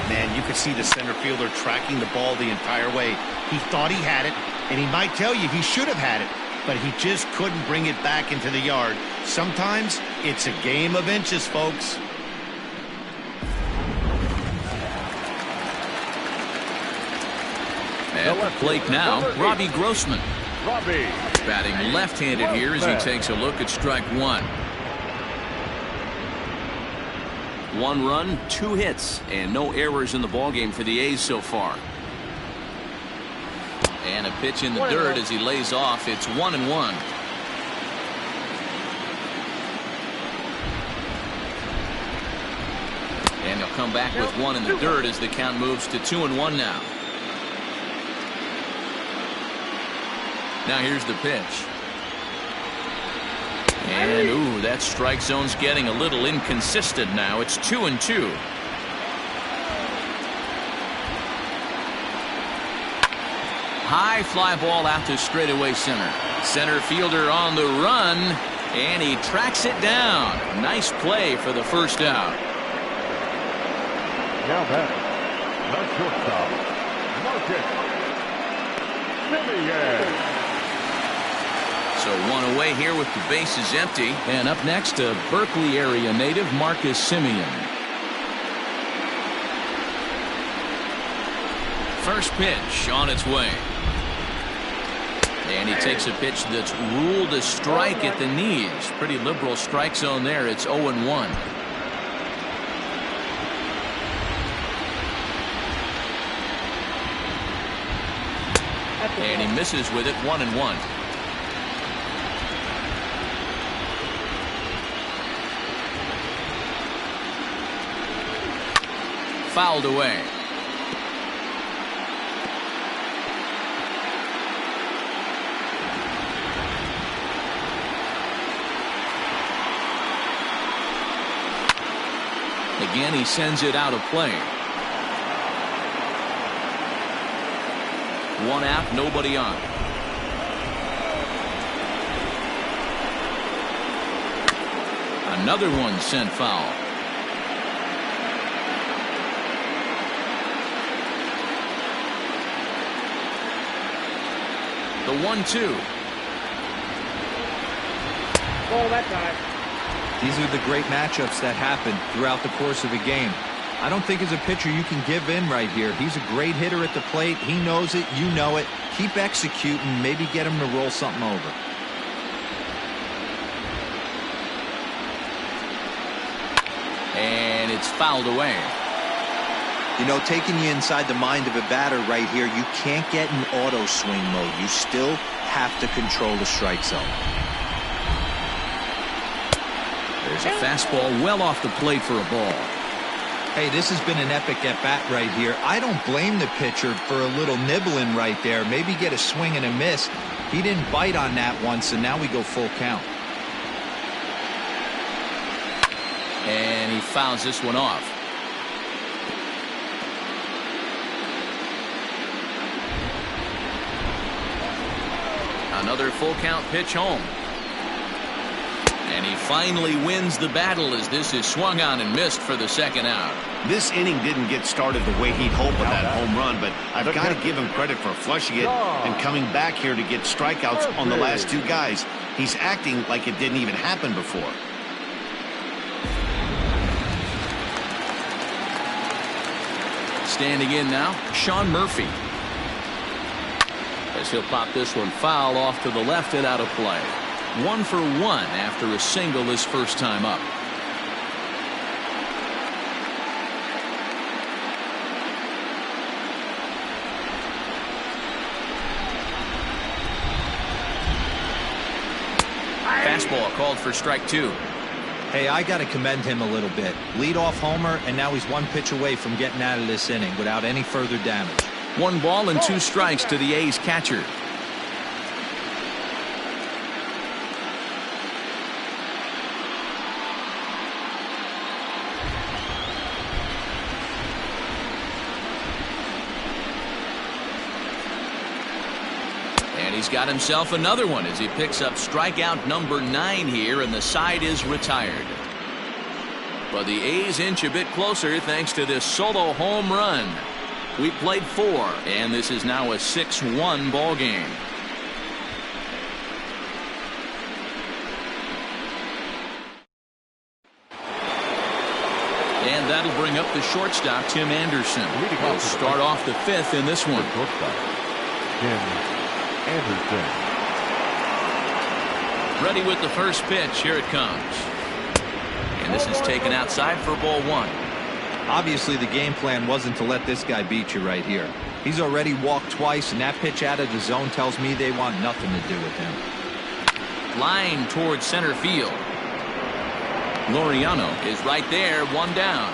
Man, you could see the center fielder tracking the ball the entire way. He thought he had it, and he might tell you he should have had it, but he just couldn't bring it back into the yard. Sometimes it's a game of inches, folks. At the plate now, Robbie Grossman. Robbie. Batting left-handed here as he takes a look at strike 1. 1 run, 2 hits, and no errors in the ballgame for the A's so far. And a pitch in the dirt as he lays off. It's 1-1. And he'll come back with 1 in the dirt as the count moves to 2-1 now. Now here's the pitch. And ooh, that strike zone's getting a little inconsistent now. It's 2-2. High fly ball out to straightaway center. Center fielder on the run, and he tracks it down. Nice play for the first out. Now back, the shortstop, Marcus. So 1 away here with the bases empty. And up next, a Berkeley area native, Marcus Semien. First pitch on its way. And he takes a pitch that's ruled a strike at the knees. Pretty liberal strike zone there. It's 0-1. And he misses with it. 1-1. Fouled away. Again, he sends it out of play. 1 out, nobody on. Another one sent foul. The 1-2. Ball that time. These are the great matchups that happen throughout the course of a game. I don't think as a pitcher you can give in right here. He's a great hitter at the plate. He knows it. You know it. Keep executing. Maybe get him to roll something over. And it's fouled away. You know, taking you inside the mind of a batter right here, you can't get in auto swing mode. You still have to control the strike zone. There's a fastball well off the plate for a ball. Hey, this has been an epic at-bat right here. I don't blame the pitcher for a little nibbling right there. Maybe get a swing and a miss. He didn't bite on that once, and now we go full count. And he fouls this one off. Another full count pitch home. And he finally wins the battle as this is swung on and missed for the second out. This inning didn't get started the way he'd hoped with that home run, but I've got to give him credit for flushing it and coming back here to get strikeouts on the last two guys. He's acting like it didn't even happen before. Standing in now, Shawn Murphy. As he'll pop this one foul off to the left and out of play. 1 for 1 after a single his first time up. Fastball called for strike 2. Hey, I got to commend him a little bit. Lead-off homer, and now he's 1 pitch away from getting out of this inning without any further damage. 1 ball and 2 strikes to the A's catcher. And he's got himself another one as he picks up strikeout number 9 here, and the side is retired. But the A's inch a bit closer thanks to this solo home run. We played 4, and this is now a 6-1 ball game. And that'll bring up the shortstop, Tim Anderson. He'll start off the 5th in this one. Anderson. Ready with the first pitch. Here it comes. And this is taken outside for ball 1. Obviously, the game plan wasn't to let this guy beat you right here. He's already walked twice, and that pitch out of the zone tells me they want nothing to do with him. Line towards center field. Laureano is right there, 1 down.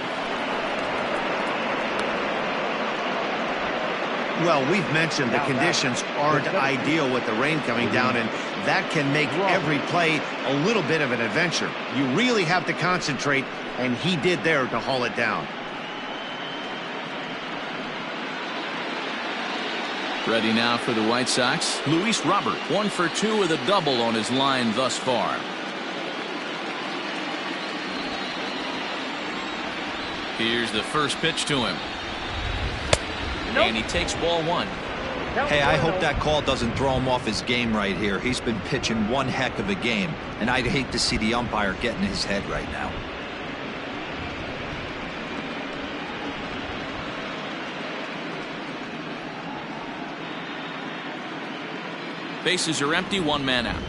Well, we've mentioned the conditions aren't ideal with the rain coming down, and that can make every play a little bit of an adventure. You really have to concentrate, and he did there to haul it down. Ready now for the White Sox. Luis Robert, 1 for 2 with a double on his line thus far. Here's the first pitch to him. And he takes ball 1. Hey, I hope that call doesn't throw him off his game right here. He's been pitching one heck of a game, and I'd hate to see the umpire get in his head right now. Bases are empty, 1 man out.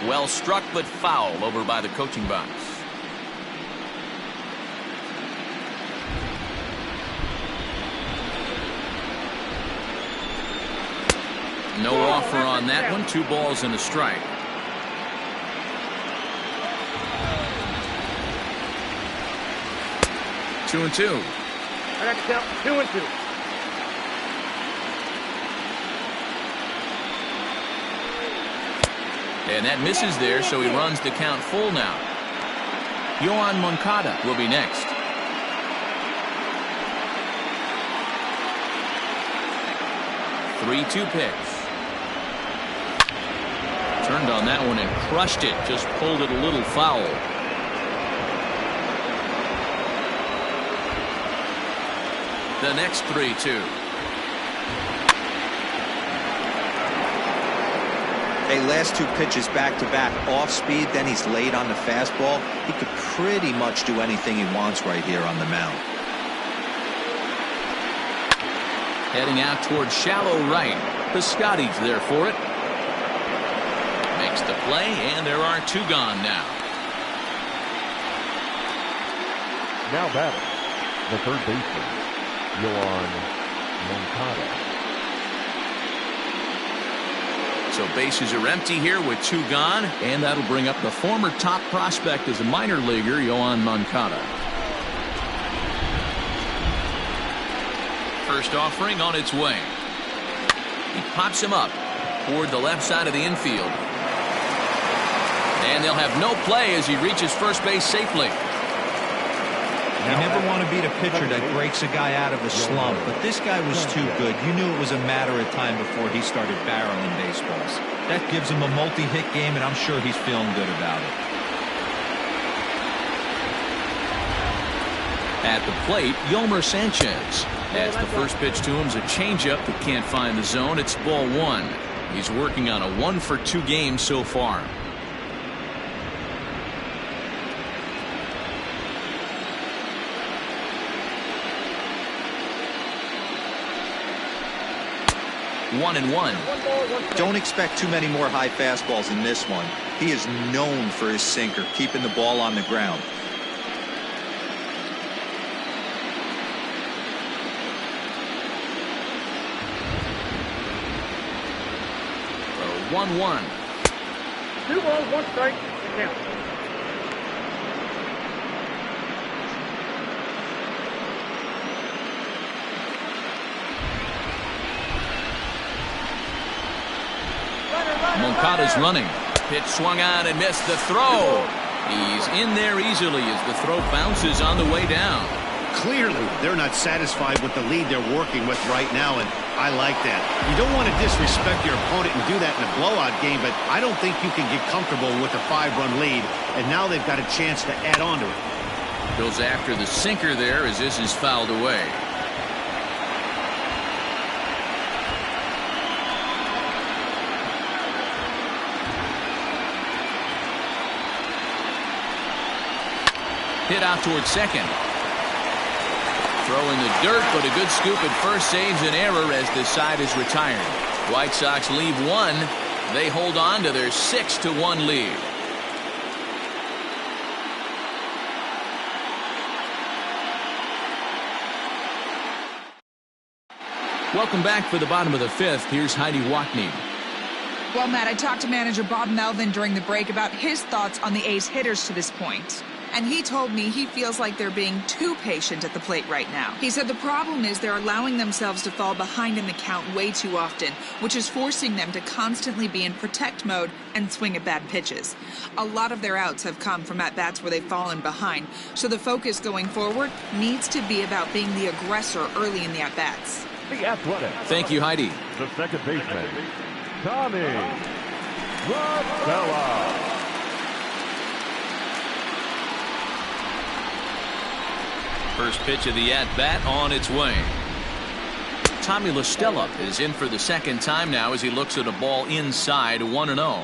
Well struck, but foul over by the coaching box. No offer on that one. 2 balls and a strike. Two and two. I got to count 2 and 2. And that misses there, so he runs the count full now. Yohan Moncada will be next. Three-two pitch. Turned on that one and crushed it. Just pulled it a little foul. The next 3-2. Hey, last 2 pitches back-to-back off speed, then he's late on the fastball. He could pretty much do anything he wants right here on the mound. Heading out towards shallow right. Piscotty's there for it. Makes the play, and there are 2 gone now. Now batting, the third baseman, Yolmer Sanchez. So bases are empty here with 2 gone, and that'll bring up the former top prospect as a minor leaguer, Yolmer Sanchez. First offering on its way. He pops him up toward the left side of the infield. And they'll have no play as he reaches first base safely. You never want to beat a pitcher that breaks a guy out of a slump, but this guy was too good. You knew it was a matter of time before he started barreling baseballs. That gives him a multi-hit game, and I'm sure he's feeling good about it. At the plate, Yolmer Sanchez. As the first pitch to him's a changeup that can't find the zone. It's ball 1. He's working on a 1-for-2 game so far. One and one. Don't expect too many more high fastballs in this one. He is known for his sinker, keeping the ball on the ground. So 1-1. 2 balls, 1 strike. Count. Moncada's running. Pitch swung on and missed the throw. He's in there easily as the throw bounces on the way down. Clearly, they're not satisfied with the lead they're working with right now, and I like that. You don't want to disrespect your opponent and do that in a blowout game, but I don't think you can get comfortable with a 5-run lead, and now they've got a chance to add on to it. Goes after the sinker there as this is fouled away. Hit out towards second. Throw in the dirt, but a good scoop at first saves an error as the side is retired. White Sox leave 1. They hold on to their 6-1 lead. Welcome back for the bottom of the 5th. Here's Heidi Watney. Well, Matt, I talked to manager Bob Melvin during the break about his thoughts on the A's hitters to this point. And he told me he feels like they're being too patient at the plate right now. He said the problem is they're allowing themselves to fall behind in the count way too often, which is forcing them to constantly be in protect mode and swing at bad pitches. A lot of their outs have come from at-bats where they've fallen behind, so the focus going forward needs to be about being the aggressor early in the at-bats. The Athletic. Thank you, Heidi. The second baseman, Tommy Rosella. First pitch of the at-bat on its way. Tommy La Stella is in for the second time now as he looks at a ball inside 1-0.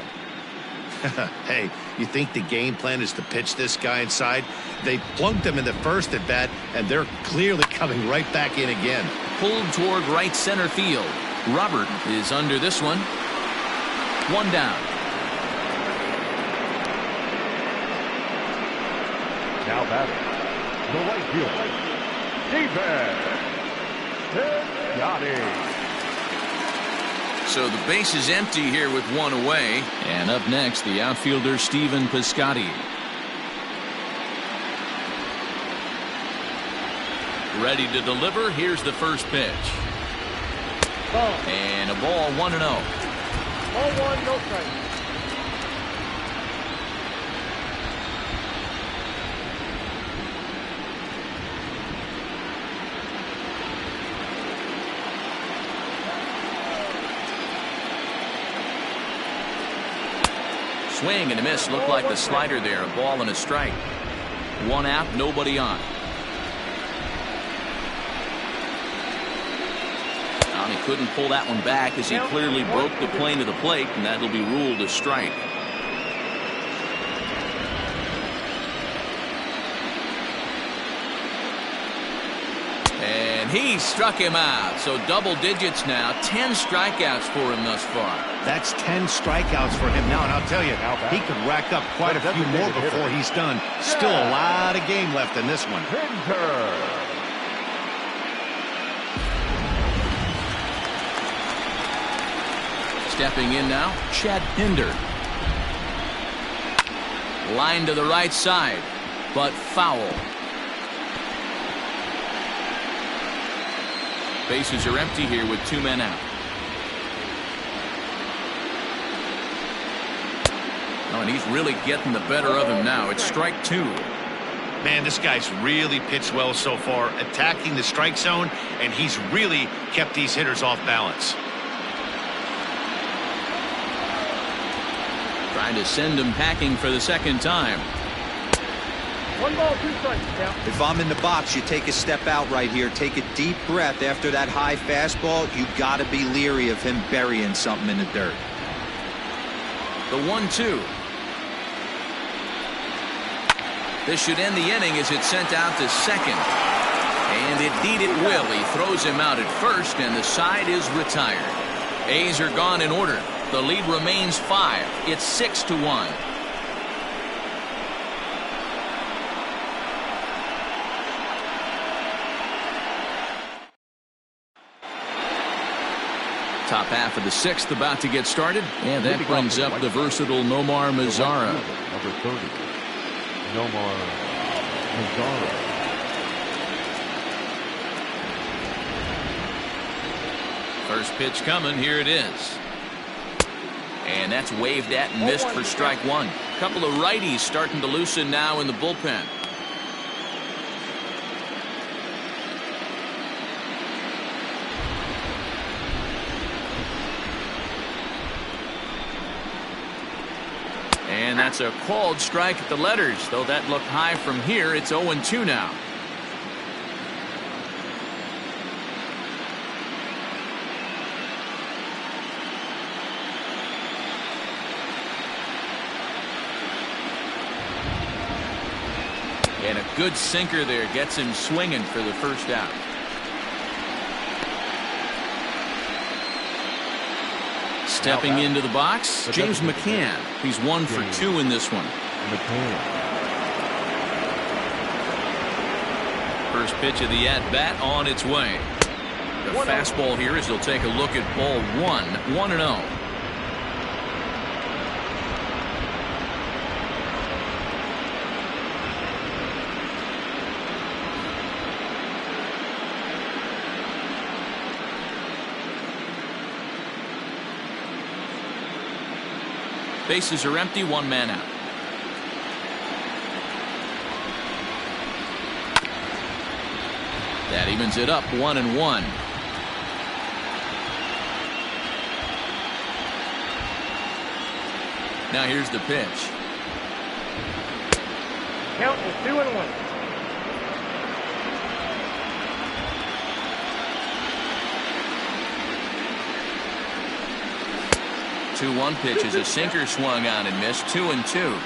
Hey, you think the game plan is to pitch this guy inside? They plunked him in the first at-bat, and they're clearly coming right back in again. Pulled toward right center field. Robert is under this one. 1 down. Now batting, the right fielder, David Piscotty. So the base is empty here with 1 away. And up next, the outfielder, Stephen Piscotty. Ready to deliver. Here's the first pitch. Ball. And a ball 1-0. Ball 1, no strike. Swing and a miss. Looked like the slider there. A ball and a strike. 1 out, nobody on. He couldn't pull that one back as he clearly broke the plane of the plate, and that'll be ruled a strike. And he struck him out. So double digits now, 10 strikeouts for him thus far. That's 10 strikeouts for him now, and I'll tell you, he could rack up quite a few more before he's done. Still a lot of game left in this one. Stepping in now, Chad Pinder. Line to the right side, but foul. Bases are empty here with 2 men out. Oh, and he's really getting the better of him now. It's strike 2. Man, this guy's really pitched well so far, attacking the strike zone, and he's really kept these hitters off balance. Trying to send him packing for the second time. 1 ball, 2 strikes. Count. If I'm in the box, you take a step out right here. Take a deep breath after that high fastball. You got to be leery of him burying something in the dirt. The 1-2. This should end the inning as it's sent out to second. And indeed it will. He throws him out at first, and the side is retired. A's are gone in order. The lead remains 5. It's 6-1. Top half of the 6th about to get started, and that brings up the versatile Nomar Mazara. Number 30, Yolmer Sanchez. First pitch coming. Here it is. And that's waved at and missed for strike 1. A couple of righties starting to loosen now in the bullpen. And that's a called strike at the letters, though that looked high from here. It's 0-2 now. And a good sinker there gets him swinging for the first out. Stepping into the box, James Mccann. He's 1 for 2 in this one. First pitch of the at-bat on its way. The fastball here as he'll take a look at ball 1, 1-0. Bases are empty, 1 man out. That evens it up, 1-1. Now here's the pitch. Count is 2-1. 2-1 pitch is a sinker swung on and missed. 2-2.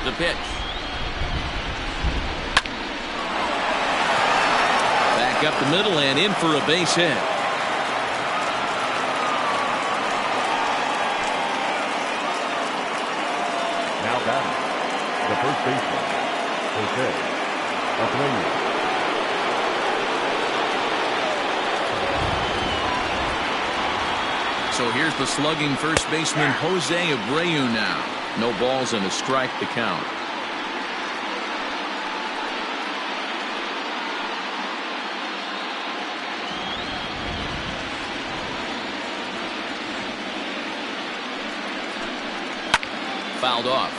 The pitch. Back up the middle and in for a base hit. Now batting, the first baseman, Abreu. So here's the slugging first baseman Jose Abreu now. No balls and a strike to count. Fouled off.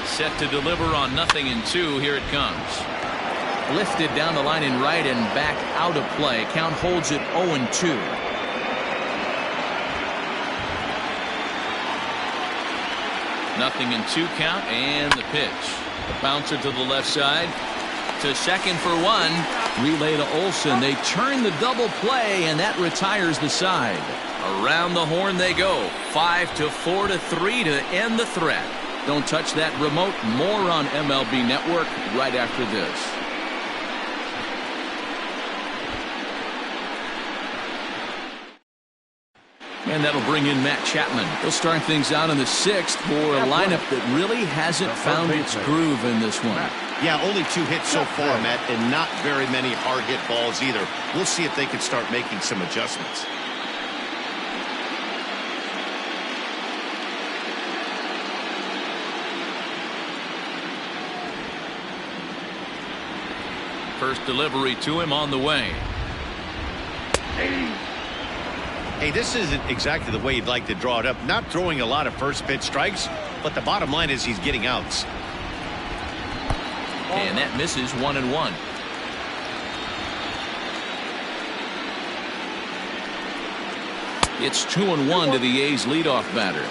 Set to deliver on 0-2. Here it comes. Lifted down the line in right and back out of play. Count holds it 0-2. 0-2 count, and the pitch. A bouncer to the left side. To second for one. Relay to Olsen. They turn the double play, and that retires the side. Around the horn they go. 5-4-3 to end the threat. Don't touch that remote. More on MLB Network right after this. And that'll bring in Matt Chapman. He'll start things out in the 6th for a lineup that really hasn't found its groove in this one. Yeah, only 2 hits so far, Matt, and not very many hard hit balls either. We'll see if they can start making some adjustments. First delivery to him on the way. Hey, this isn't exactly the way you'd like to draw it up. Not throwing a lot of first pitch strikes, but the bottom line is he's getting outs. And that misses 1-1. It's 2-1 to the A's leadoff batter.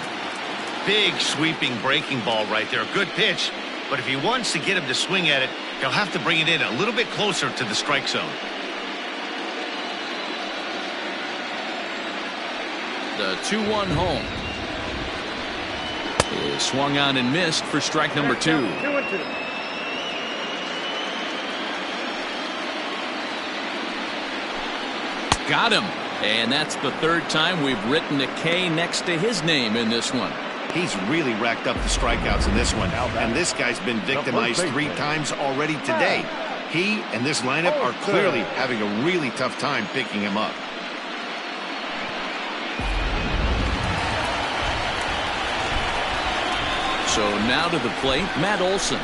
Big sweeping breaking ball right there. Good pitch, but if he wants to get him to swing at it, he'll have to bring it in a little bit closer to the strike zone. The 2-1 home is swung on and missed for strike number 2. 2-2. Got him. And that's the 3rd time we've written a K next to his name in this one. He's really racked up the strikeouts in this one, and this guy's been victimized 3 times already today. He and this lineup are clearly having a really tough time picking him up. So now to the plate, Matt Olsen.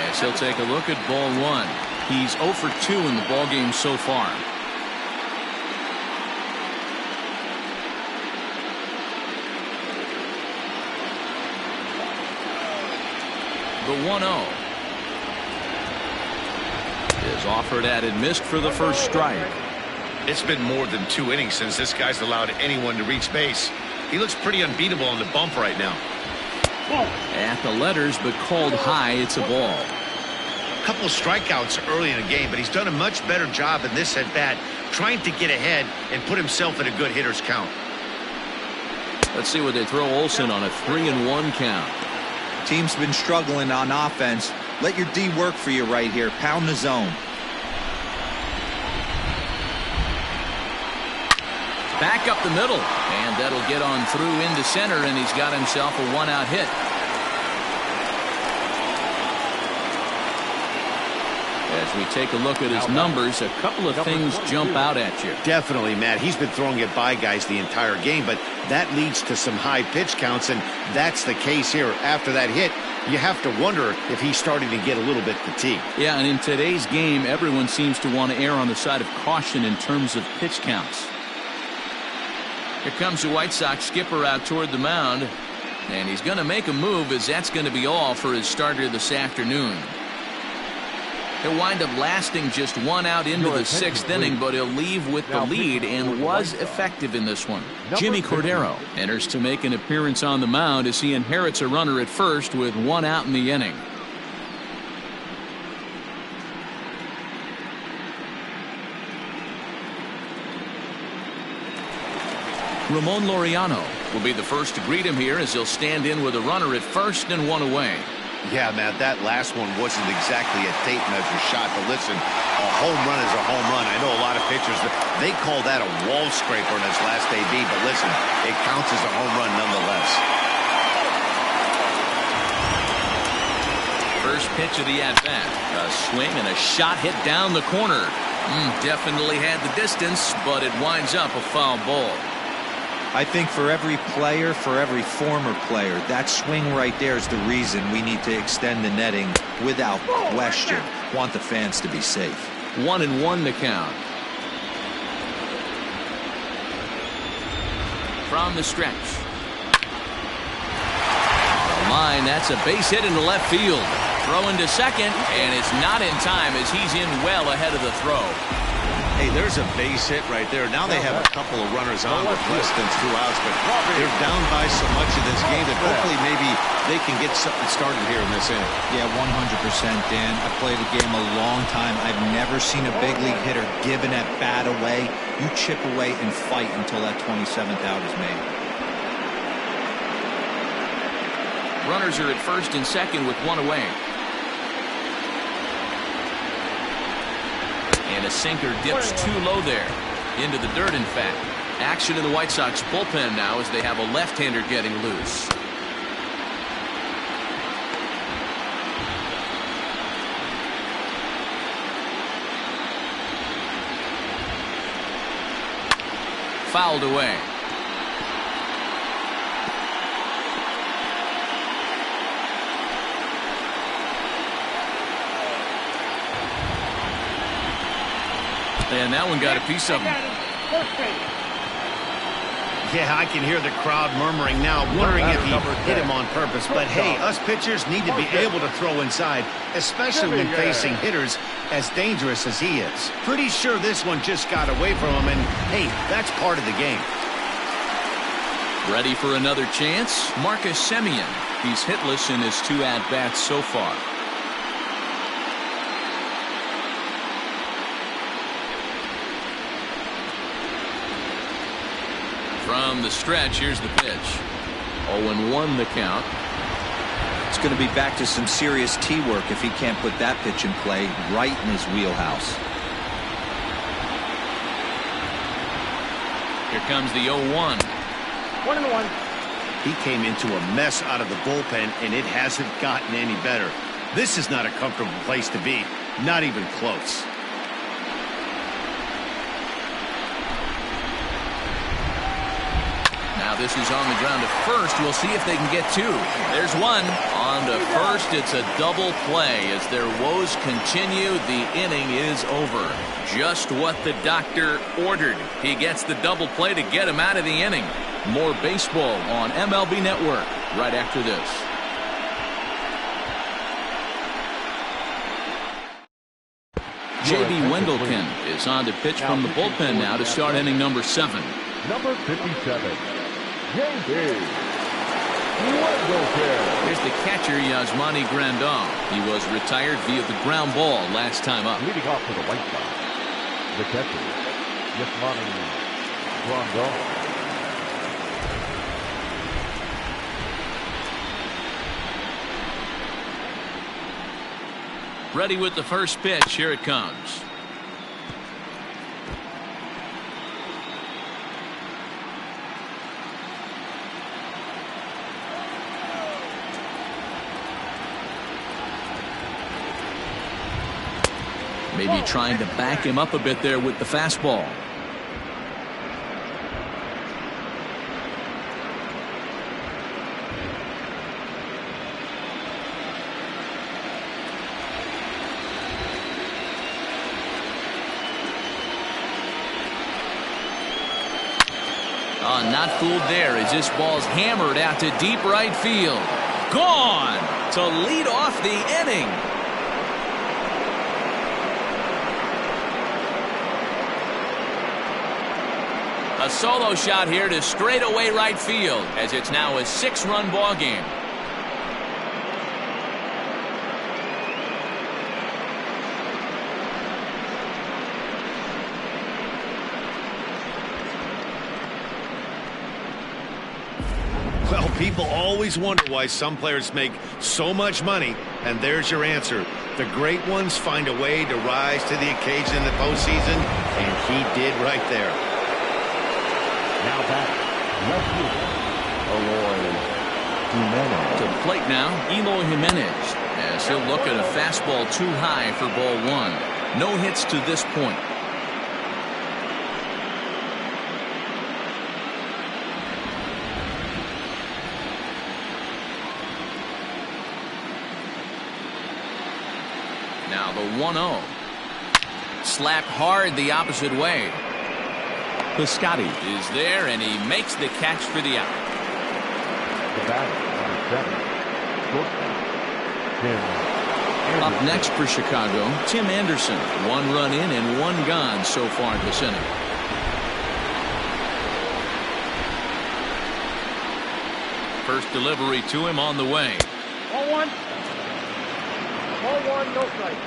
As he'll take a look at ball 1. He's 0 for 2 in the ballgame so far. The 1-0 is offered at and missed for the first strike. It's been more than 2 innings since this guy's allowed anyone to reach base. He looks pretty unbeatable on the bump right now. At the letters, but called high. It's a ball. A couple of strikeouts early in the game, but he's done a much better job in this at-bat trying to get ahead and put himself in a good hitter's count. Let's see what they throw Olsen on a 3-1 count. Team's been struggling on offense. Let your D work for you right here. Pound the zone. Back up the middle, and that'll get on through into center, and he's got himself a 1-out hit. As we take a look at his numbers, a couple of things jump out at you. Definitely, Matt. He's been throwing it by guys the entire game, but that leads to some high pitch counts, and that's the case here. After that hit, you have to wonder if he's starting to get a little bit fatigued. Yeah, and in today's game, everyone seems to want to err on the side of caution in terms of pitch counts. Here comes the White Sox skipper out toward the mound, and he's going to make a move, as that's going to be all for his starter this afternoon. He'll wind up lasting just 1 out into the 6th inning, but he'll leave with the lead and was effective in this one. Jimmy Cordero enters to make an appearance on the mound as he inherits a runner at first with 1 out in the inning. Ramon Laureano will be the first to greet him here as he'll stand in with a runner at first and 1 away. Yeah, Matt, that last one wasn't exactly a tape measure shot, but listen, a home run is a home run. I know a lot of pitchers, they call that a wall scraper in his last AB, but listen, it counts as a home run nonetheless. First pitch of the at-bat. A swing and a shot hit down the corner. Definitely had the distance, but it winds up a foul ball. I think for every player, for every former player, that swing right there is the reason we need to extend the netting without question. Want the fans to be safe. 1-1 to count. From the stretch. The line, that's a base hit into left field. Throw into second, and it's not in time as he's in well ahead of the throw. Hey, there's a base hit right there. Now they have a couple of runners on with less than 2 outs, but they're down by so much of this game that hopefully maybe they can get something started here in this inning. Yeah, 100%, Dan. I played the game a long time. I've never seen a big league hitter give an at-bat away. You chip away and fight until that 27th out is made. Runners are at first and second with 1 away. And a sinker dips too low there. Into the dirt, in fact. Action in the White Sox bullpen now as they have a left-hander getting loose. Fouled away. And that one got a piece of him. Yeah, I can hear the crowd murmuring now, wondering if he hit him on purpose. But hey, us pitchers need to be able to throw inside, especially when facing hitters as dangerous as he is. Pretty sure this one just got away from him, and hey, that's part of the game. Ready for another chance? Marcus Semien. He's hitless in his 2 at-bats so far. From the stretch, here's the pitch. 0-1 the count. It's going to be back to some serious tee work if he can't put that pitch in play right in his wheelhouse. Here comes the 0-1. 1-1. He came into a mess out of the bullpen, and it hasn't gotten any better. This is not a comfortable place to be, not even close. Now this is on the ground to first. We'll see if they can get 2. There's 1. On to first. It's a double play. As their woes continue, the inning is over. Just what the doctor ordered. He gets the double play to get him out of the inning. More baseball on MLB Network right after this. J.B. Wendelken is on to pitch from the bullpen now to start inning number 7. Number 57, J.B. Wendelken. Here's the catcher, Yasmani Grandal. He was retired via the ground ball last time up. Leading off for the White Sox, the catcher, Yasmani Grandal. Ready with the first pitch. Here it comes. Maybe trying to back him up a bit there with the fastball. Not fooled there as this ball's hammered out to deep right field. Gone to lead off the inning. A solo shot here to straightaway right field as it's now a 6-run ball game. Well, people always wonder why some players make so much money, and there's your answer. The great ones find a way to rise to the occasion in the postseason, and he did right there. Now back, left fielder, Eloy Jimenez. To the plate now, Eloy Jimenez, as he'll look at a fastball too high for ball 1. No hits to this point. Now the 1-0. Slapped hard the opposite way. Piscotty is there, and he makes the catch for the out. The batter, number 7, shortstop, Tim Up next for Chicago, Tim Anderson. 1 run in and 1 gone so far this inning. First delivery to him on the way. 0-1. 0-1, no strike.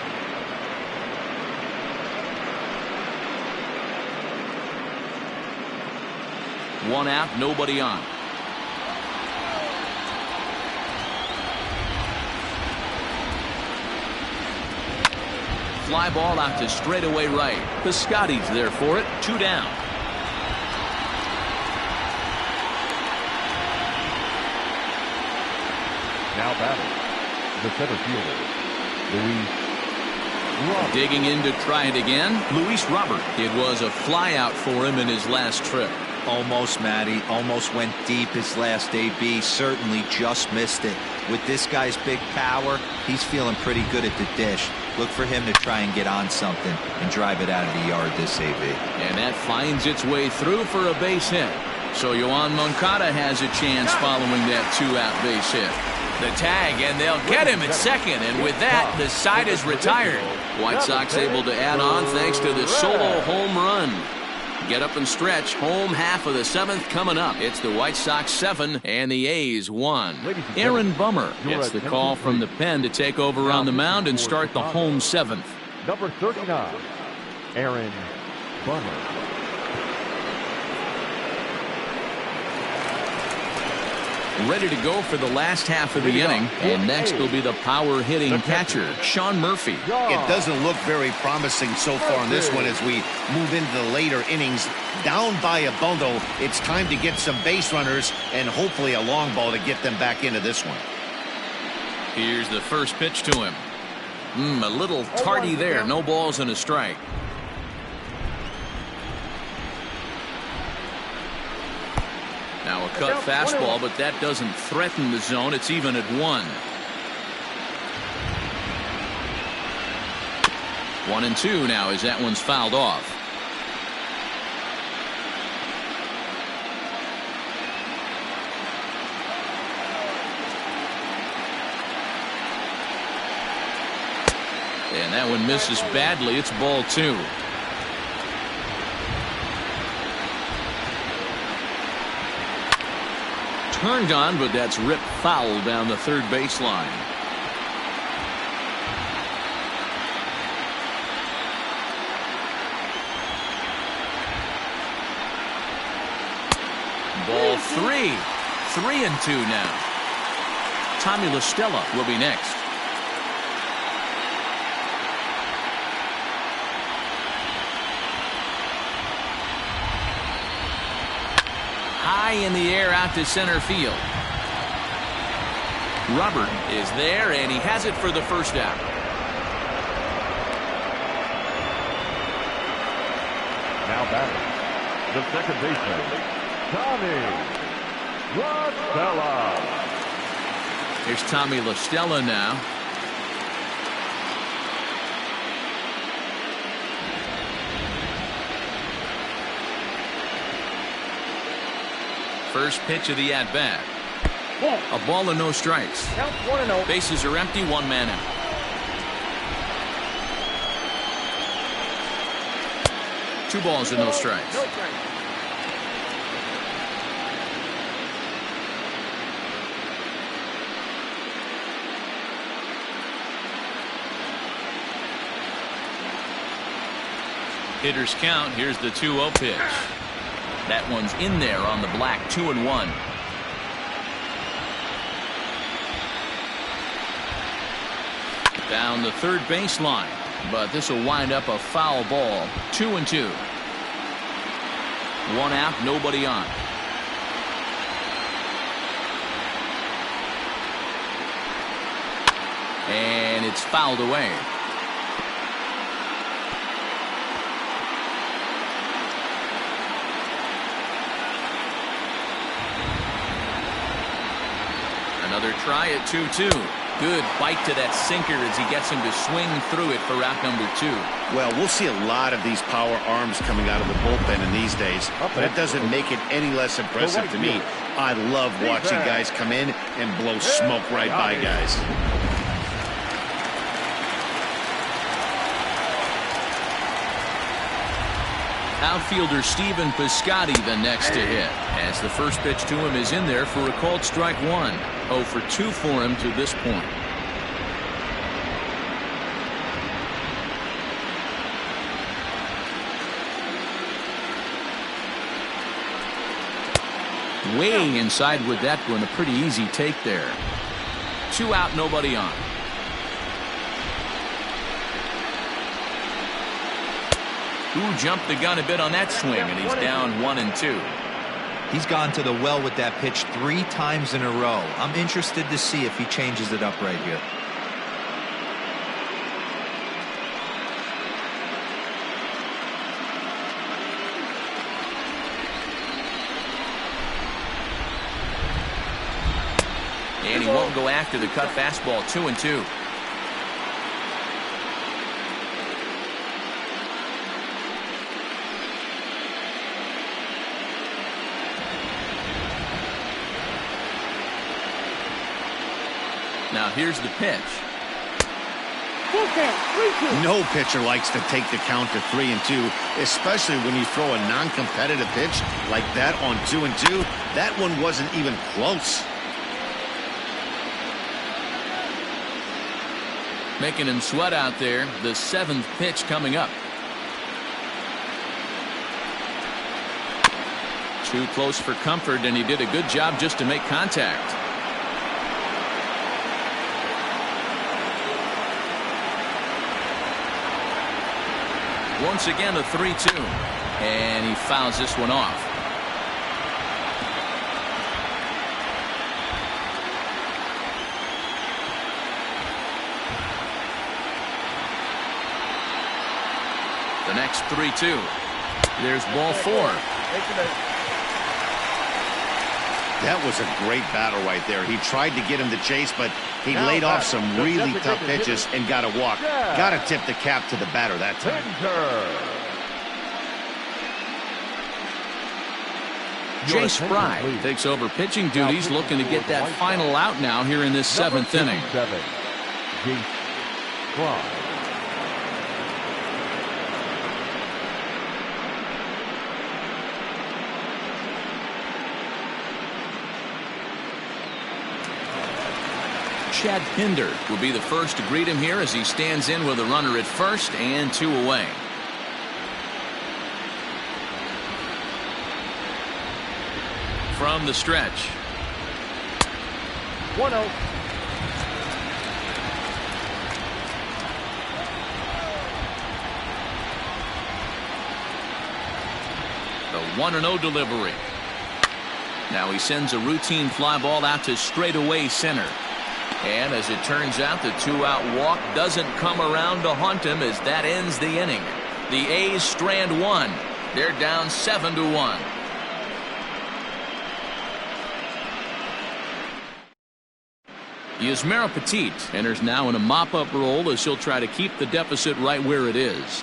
One out, nobody on. Fly ball out to straightaway right. Piscotty's there for it. 2 down. Now batting, the center fielder, Luis Robert. Digging in to try it again, Luis Robert. It was a fly out for him in his last trip. Almost, Matty. Almost went deep his last AB. Certainly just missed it. With this guy's big power, he's feeling pretty good at the dish. Look for him to try and get on something and drive it out of the yard this AB. And that finds its way through for a base hit. So Yoan Moncada has a chance following that 2-out base hit. The tag, and they'll get him at second. And with that, the side is retired. White Sox able to add on thanks to the solo home run. Get up and stretch. Home half of the 7th coming up. It's the White Sox 7 and the A's 1. Aaron Bummer gets the call from the pen to take over on the mound and start the home 7th. Number 39, Aaron Bummer. Ready to go for the last half of the inning. And next will be the power hitting catcher, Shawn Murphy. It doesn't look very promising so far in this one as we move into the later innings. Down by a bundle, it's time to get some base runners and hopefully a long ball to get them back into this one. Here's the first pitch to him. A little tardy there. No balls and a strike. Now a cut fastball, but that doesn't threaten the zone. It's even at 1. 1-2 now as that one's fouled off. And that one misses badly. It's ball 2. Turned on, but that's ripped foul down the third baseline. Ball 3. 3-2 now. Tommy La Stella will be next. High in the air out to center field. Robert is there, and he has it for the first out. Now batting, the second baseman, Tommy La Stella. Here's Tommy La Stella now. First pitch of the at-bat. A ball and no strikes. Count 1-0. Bases are empty, 1 man out. Two balls and no strikes. No strikes. Hitters count. Here's the 2-0 pitch. That one's in there on the black. 2-1. Down the third baseline, but this will wind up a foul ball. 2-2. 1 out, nobody on. And it's fouled away. Another try at 2-2. Good bite to that sinker as he gets him to swing through it for out number 2. Well, we'll see a lot of these power arms coming out of the bullpen in these days, but it doesn't make it any less impressive to me. I love watching guys come in and blow smoke right by guys. Outfielder Steven Piscotty the next to hit, as the first pitch to him is in there for a called strike one. 0 for 2 for him to this point. Way inside with that one. A pretty easy take there. 2 out, nobody on. Who jumped the gun a bit on that swing, and he's down 1-2. He's gone to the well with that pitch 3 times in a row. I'm interested to see if he changes it up right here. And he won't go after the cut fastball. 2-2. Now here's the pitch. Full count, 3-2. No pitcher likes to take the count to 3-2, especially when you throw a non-competitive pitch like that on 2-2. That one wasn't even close. Making him sweat out there. The 7th pitch coming up. Too close for comfort, and he did a good job just to make contact. Once again, a 3-2. And he fouls this one off. The next 3-2. There's ball 4. That was a great battle right there. He tried to get him to chase, but he laid off some really tough pitches and got a walk. Got to tip the cap to the batter that time. Chase Fry takes over pitching duties, looking to get that final out now here in this 7th inning. Chad Pinder will be the first to greet him here as he stands in with a runner at first and 2 away. From the stretch. 1-0. The 1-0 delivery. Now he sends a routine fly ball out to straightaway center. And as it turns out, the 2-out walk doesn't come around to haunt him as that ends the inning. The A's strand 1. They're down 7-1. Yusmeiro Petit enters now in a mop-up role as he'll try to keep the deficit right where it is.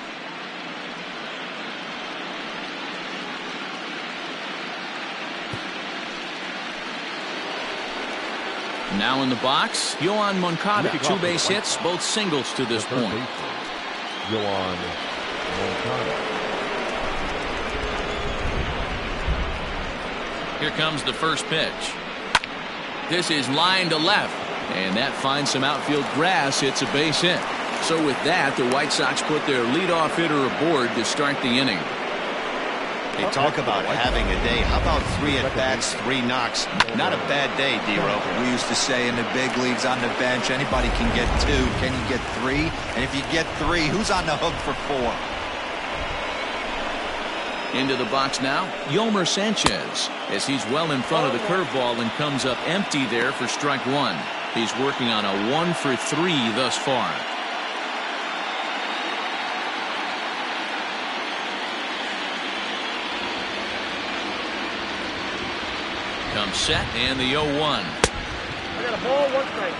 Now in the box, Yoan Moncada. 2 base hits, both singles to this point. Yoan Moncada. Here comes the first pitch. This is line to left, and that finds some outfield grass. It's a base hit. So with that, the White Sox put their leadoff hitter aboard to start the inning. They talk about having a day. How about 3 at-bats, 3 knocks? Not a bad day, D-Row. We used to say in the big leagues on the bench, anybody can get 2. Can you get 3? And if you get 3, who's on the hook for 4? Into the box now, Yolmer Sanchez, as he's well in front of the curveball and comes up empty there for strike 1. He's working on a 1 for 3 thus far. Comes set and the 0-1. I got a ball, 1 strike.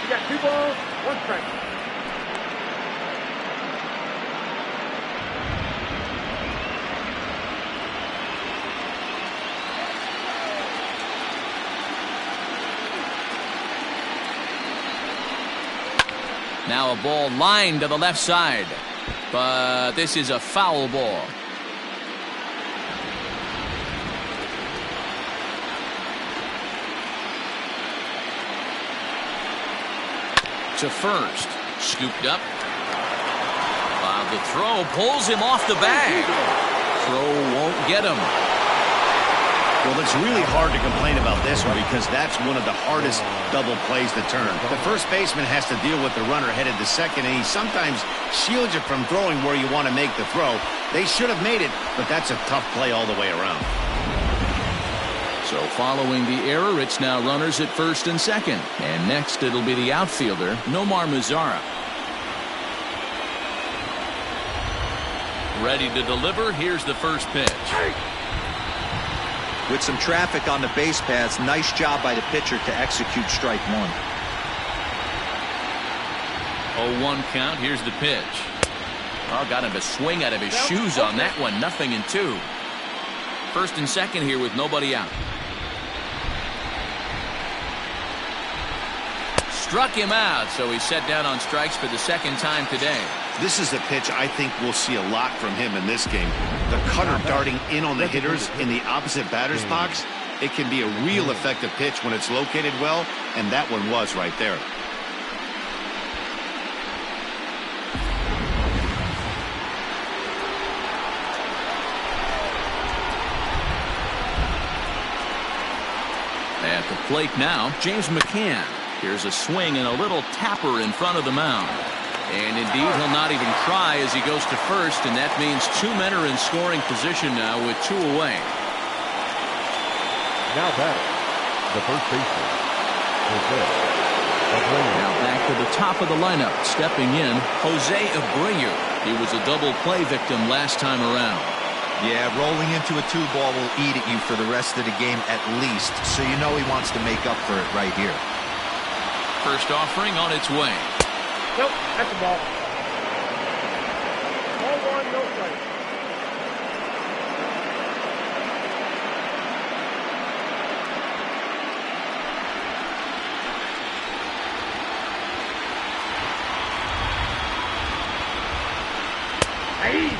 You got 2 balls, 1 strike. Now a ball lined to the left side. But this is a foul ball. To first. Scooped up. The throw pulls him off the bag. Throw won't get him. Well, it's really hard to complain about this one because that's one of the hardest double plays to turn. The first baseman has to deal with the runner headed to second, and he sometimes shields you from throwing where you want to make the throw. They should have made it, but that's a tough play all the way around. So following the error, it's now runners at first and second. And next it'll be the outfielder, Nomar Mazara. Ready to deliver. Here's the first pitch. With some traffic on the base paths, nice job by the pitcher to execute strike one. 0-1 count. Here's the pitch. Oh, got him to swing out of his shoes on that one. 0-2. First and second here with nobody out. Struck him out, so he's set down on strikes for the second time today. This is a pitch I think we'll see a lot from him in this game. The cutter darting in on the hitters in the opposite batter's box. It can be a real effective pitch when it's located well, and that one was right there. At the plate now, James Mccann. Here's a swing and a little tapper in front of the mound. And indeed, he'll not even try as he goes to first, and that means two men are in scoring position now with two away. Now batting, the first baseman, Abreu. Now back to the top of the lineup, stepping in, Jose Abreu. He was a double play victim last time around. Yeah, rolling into a 2-ball will eat at you for the rest of the game at least, so you know he wants to make up for it right here. First offering on its way. Nope, that's the ball. Ball 1, no strike. Hey!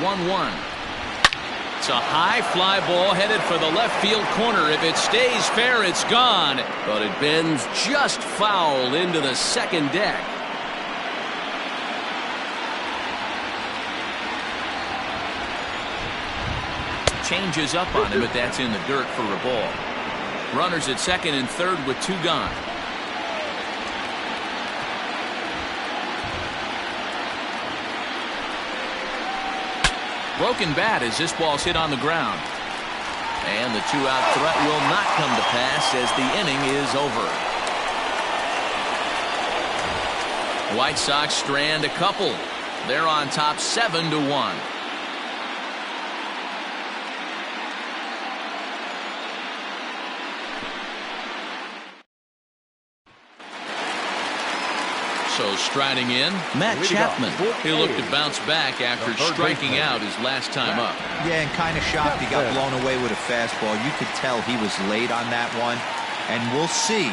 1-1. It's a high fly ball headed for the left field corner. If it stays fair, it's gone. But it bends just foul into the second deck. Changes up on him, but that's in the dirt for a ball. Runners at second and third with two gone. Broken bat as this ball's hit on the ground. And the two-out threat will not come to pass as the inning is over. White Sox strand a couple. They're on top 7-1. So striding in, Matt Chapman. He looked to bounce back after striking out his last time up. Yeah, and kind of shocked he got blown away with a fastball. You could tell he was late on that one. And we'll see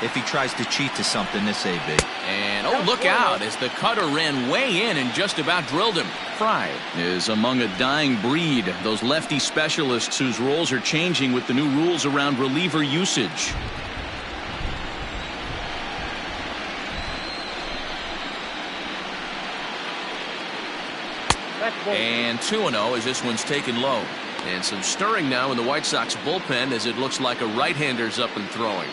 if he tries to cheat to something this AB. And oh, look out as the cutter ran way in and just about drilled him. Fry is among a dying breed. Those lefty specialists whose roles are changing with the new rules around reliever usage. And 2-0 as this one's taken low. And some stirring now in the White Sox bullpen as it looks like a right-hander's up and throwing.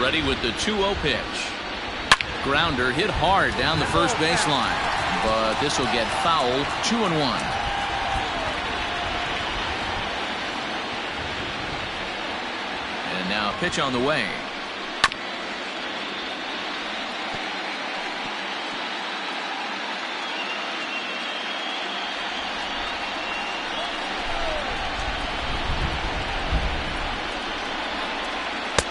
Ready with the 2-0 pitch. Grounder hit hard down the first baseline. But this will get fouled. 2-1. Now pitch on the way.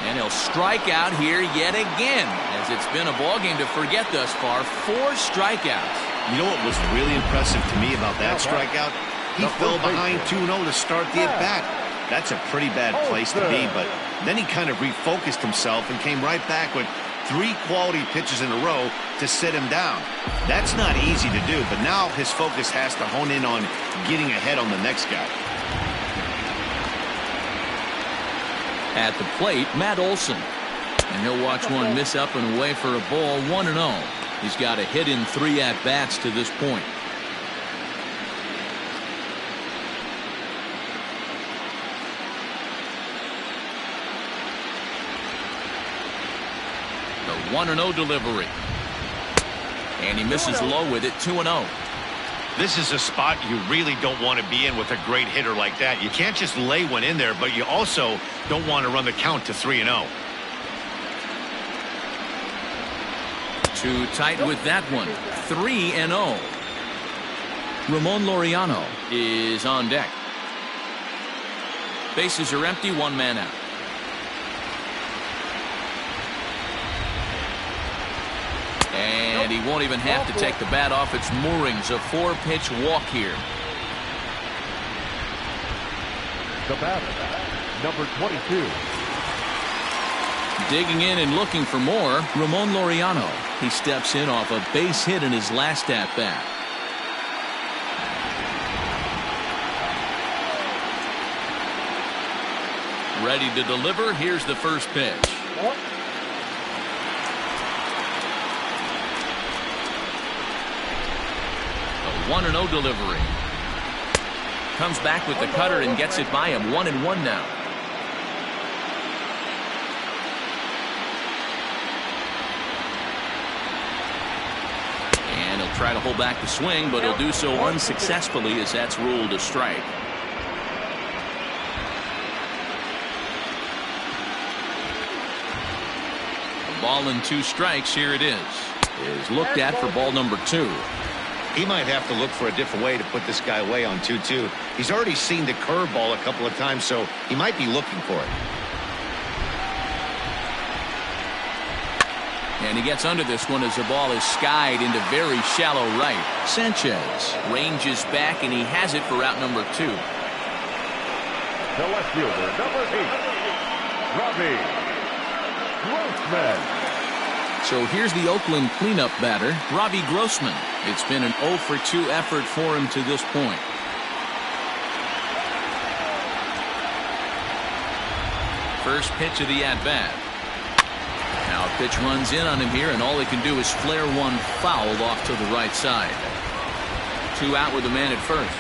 And he'll strike out here yet again, as it's been a ball game to forget thus far. 4 strikeouts. You know what was really impressive to me about that strikeout? He fell behind 2-0 to start the at-bat. That's a pretty bad place to be, but then he kind of refocused himself and came right back with 3 quality pitches in a row to sit him down. That's not easy to do, but now his focus has to hone in on getting ahead on the next guy. At the plate, Matt Olsen. And he'll watch one miss up and away for a ball, 1-0. He's got a hit in 3 at-bats to this point. The 1-0 delivery. And he misses low with it, 2-0. This is a spot you really don't want to be in with a great hitter like that. You can't just lay one in there, but you also don't want to run the count to 3-0. Too tight with that one. 3-0. Ramon Laureano is on deck. Bases are empty, 1 man out. And he won't even have to take the bat off its moorings. A 4-pitch walk here. The batter, number 22. Digging in and looking for more, Ramon Laureano. He steps in off a base hit in his last at-bat. Ready to deliver. Here's the first pitch. A 1-0 delivery. Comes back with the cutter and gets it by him. 1-1 now. And he'll try to hold back the swing, but he'll do so unsuccessfully as that's ruled a strike. A ball and 2 strikes. Here it is looked at for ball number 2. He might have to look for a different way to put this guy away on 2-2. He's already seen the curveball a couple of times, so he might be looking for it. And he gets under this one as the ball is skied into very shallow right. Sanchez ranges back, and he has it for route number 2. The left fielder, number 8, Robbie Grossman. So here's the Oakland cleanup batter, Robbie Grossman. It's been an 0 for 2 effort for him to this point. First pitch of the at-bat. Now a pitch runs in on him here, and all he can do is flare one foul off to the right side. 2 out with the man at first.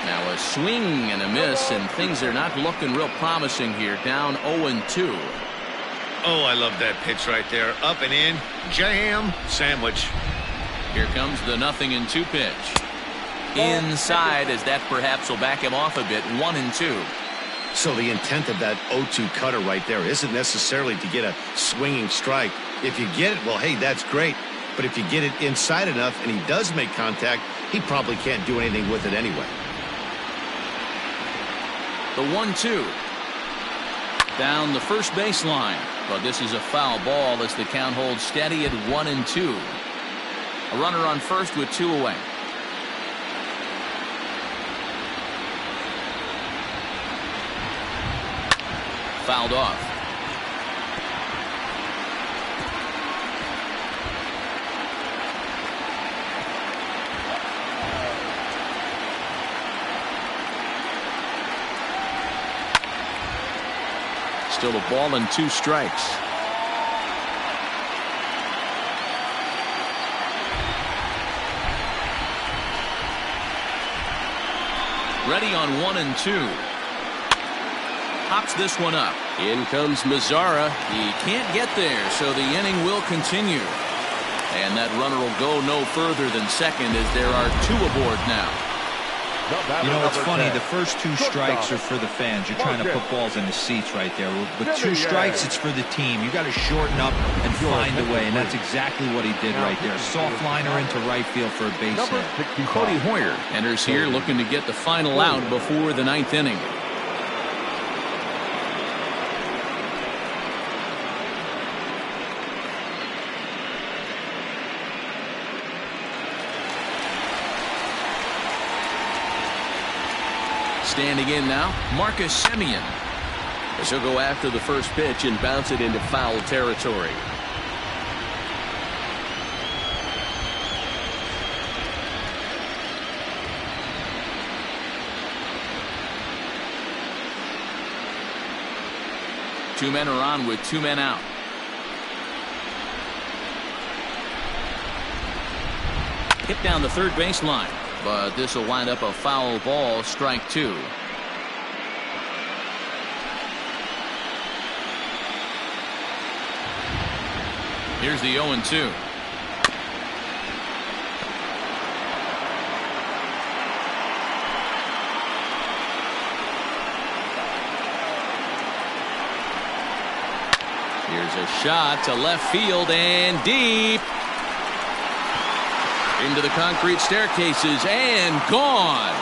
Now a swing and a miss, and things are not looking real promising here. Down 0-2. Oh, I love that pitch right there. Up and in. Jam sandwich. Here comes the 0-2 pitch. Inside, as that perhaps will back him off a bit. 1-2. So the intent of that 0-2 cutter right there isn't necessarily to get a swinging strike. If you get it, well, hey, that's great. But if you get it inside enough and he does make contact, he probably can't do anything with it anyway. The 1-2. Down the first baseline. But this is a foul ball as the count holds steady at 1-2. A runner on first with 2 away. Fouled off. Still a ball and 2 strikes. Ready on 1-2. Pops this one up. In comes Mazzara. He can't get there, so the inning will continue. And that runner will go no further than second, as there are 2 aboard now. You know, it's funny. The first 2 strikes are for the fans. You're trying to put balls in the seats right there. With 2 strikes, it's for the team. You got to shorten up and find a way, and that's exactly what he did right there. Soft liner into right field for a base hit. Cody Hoyer enters here looking to get the final out before the 9th inning. Standing in now, Marcus Semien. As he'll go after the first pitch and bounce it into foul territory. Two men are on with 2 men out. Hit down the third baseline. But this will wind up a foul ball, strike 2. Here's the 0-2. Here's a shot to left field and deep. Into the concrete staircases and gone.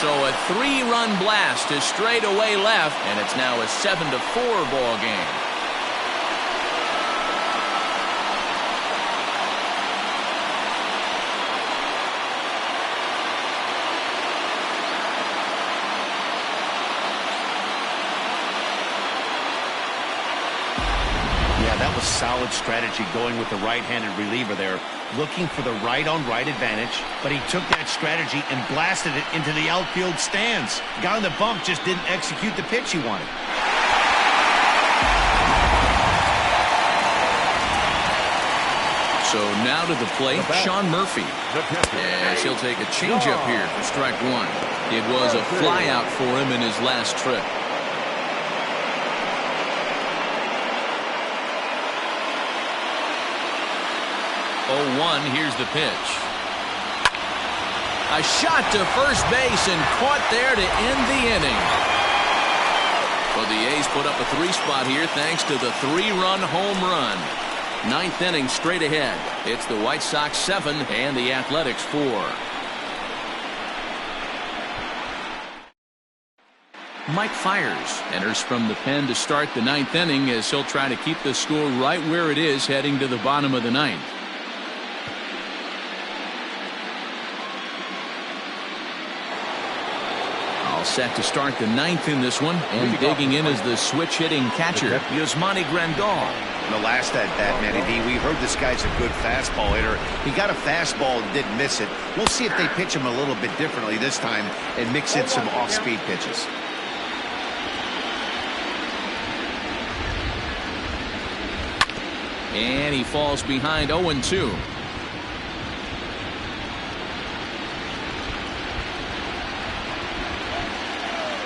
So a 3-run blast to straightaway left, and it's now a 7-4 ball game. That was solid strategy going with the right-handed reliever there, looking for the right-on-right advantage, but he took that strategy and blasted it into the outfield stands. Guy on the bump just didn't execute the pitch he wanted. So now to the plate, Shawn Murphy. As he'll take a changeup here for strike 1. It was a flyout for him in his last trip. 0-1, here's the pitch. A shot to first base and caught there to end the inning. Well, the A's put up a 3 spot here thanks to the 3-run home run. 9th inning straight ahead. It's the White Sox 7 and the Athletics 4. Mike Fiers enters from the pen to start the 9th inning as he'll try to keep the score right where it is heading to the bottom of the 9th. All set to start the 9th in this one, and digging in is the switch-hitting catcher, Yasmani Grandal. In the last at-bat, Matty V, we heard this guy's a good fastball hitter. He got a fastball and didn't miss it. We'll see if they pitch him a little bit differently this time and mix in some off-speed pitches. And he falls behind 0-2.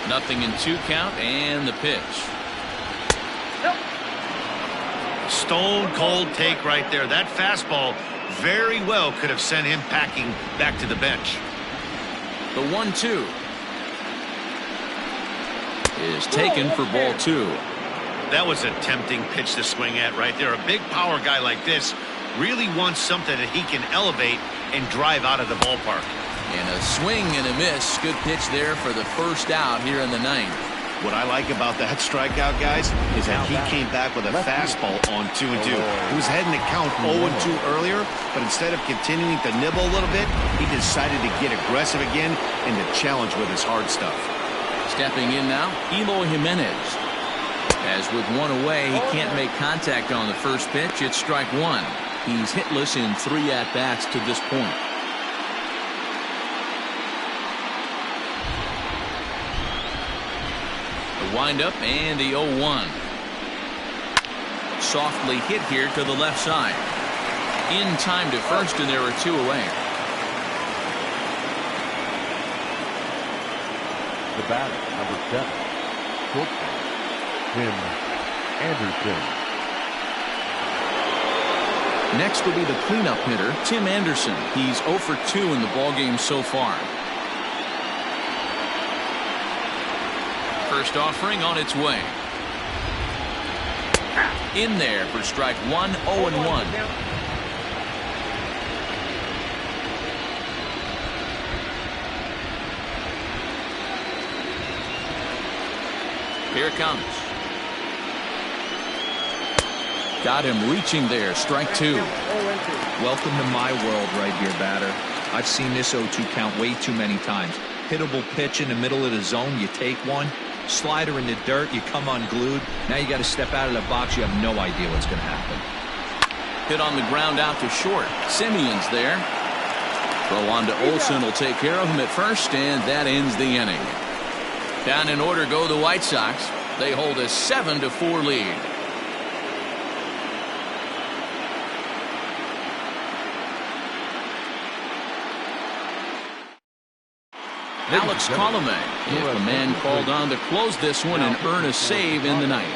Nothing in 2 count, and the pitch. Stone cold take right there. That fastball very well could have sent him packing back to the bench. The 1-2 is taken for ball 2. That was a tempting pitch to swing at right there. A big power guy like this really wants something that he can elevate and drive out of the ballpark. And a swing and a miss. Good pitch there for the first out here in the 9th. What I like about that strikeout, guys, is that he came back with a fastball on 2-2. He was heading to count 0-2 earlier, but instead of continuing to nibble a little bit, he decided to get aggressive again and to challenge with his hard stuff. Stepping in now, Eloy Jimenez. As with 1 away, he can't make contact on the first pitch. It's strike 1. He's hitless in 3 at-bats to this point. The windup and the 0-1. Softly hit here to the left side. In time to first, and there are 2 away. The batter, number 7, shortstop, Tim Anderson. Next will be the cleanup hitter, Tim Anderson. He's 0 for 2 in the ballgame so far. First offering on its way. In there for strike 1, 0-1. Here it comes. Got him reaching there. Strike 2. Welcome to my world right here, batter. I've seen this 0-2 count way too many times. Hittable pitch in the middle of the zone, you take one. Slider in the dirt, you come unglued. Now you got to step out of the box. You have no idea what's going to happen. Hit on the ground out to short. Simeon's there. Throw on to Olsen will take care of him at first, and that ends the inning. Down in order go the White Sox. They hold a 7-4 lead. Alex Colomé, if the man called on to close this one and earn a save in the ninth.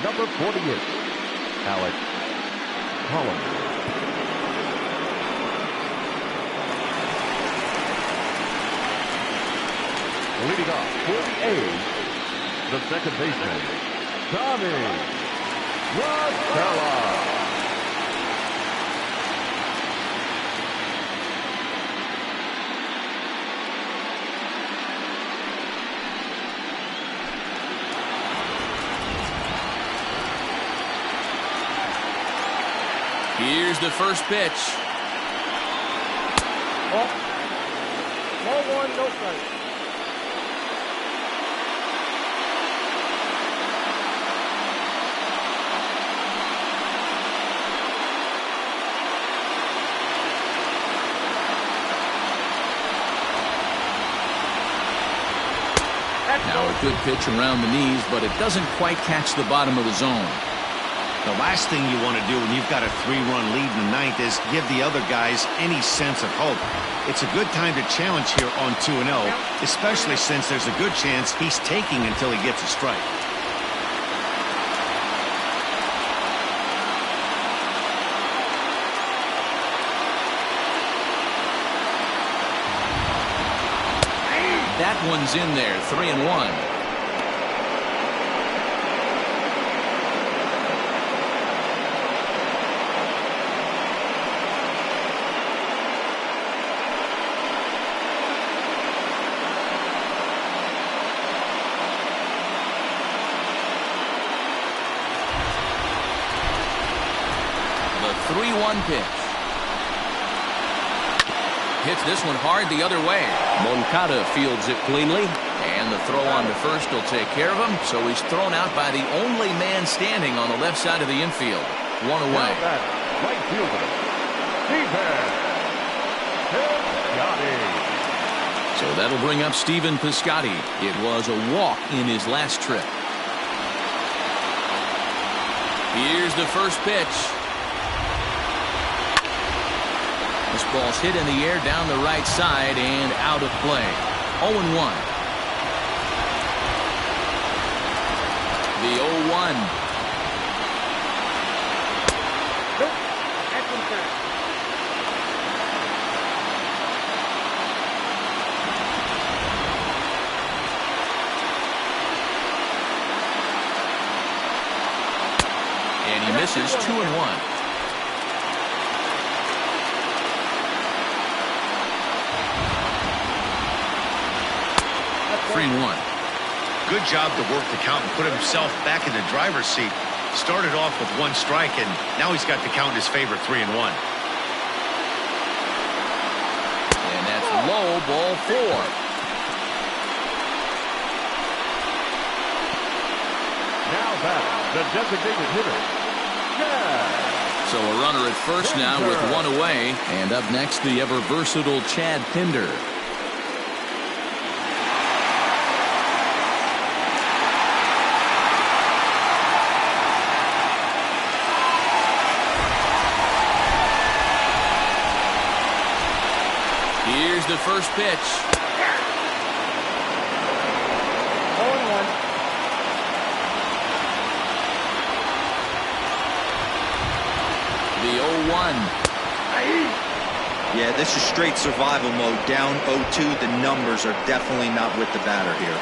Number 48, Alex Colomé. Leading off for the A's, the second baseman, Tommy Rosella. Here's the first pitch. Ball 1, no strike. Now a good pitch around the knees, but it doesn't quite catch the bottom of the zone. The last thing you want to do when you've got a 3-run lead in the ninth is give the other guys any sense of hope. It's a good time to challenge here on 2-0, especially since there's a good chance he's taking until he gets a strike. That one's in there, 3-1. The 3-1 pitch. Hits this one hard the other way. Moncada fields it cleanly. And the throw on to first will take care of him, so he's thrown out by the only man standing on the left side of the infield. One away. Right fielder, So that'll bring up Stephen Piscotty. It was a walk in his last trip. Here's the first pitch. This ball's hit in the air down the right side and out of play. 0-1. The 0-1. Nope. That's inside. And he misses 2-1. 3-1. Good job to work the count and put himself back in the driver's seat. Started off with 1 strike, and now he's got the count in his favor, 3-1. And that's low, ball 4. Now back, the designated hitter, Chad. So a runner at first now with 1 away. And up next, the ever-versatile Chad Pinder. Here's the first pitch. 0-1. The Yeah, this is straight survival mode. Down 0-2. The numbers are definitely not with the batter here.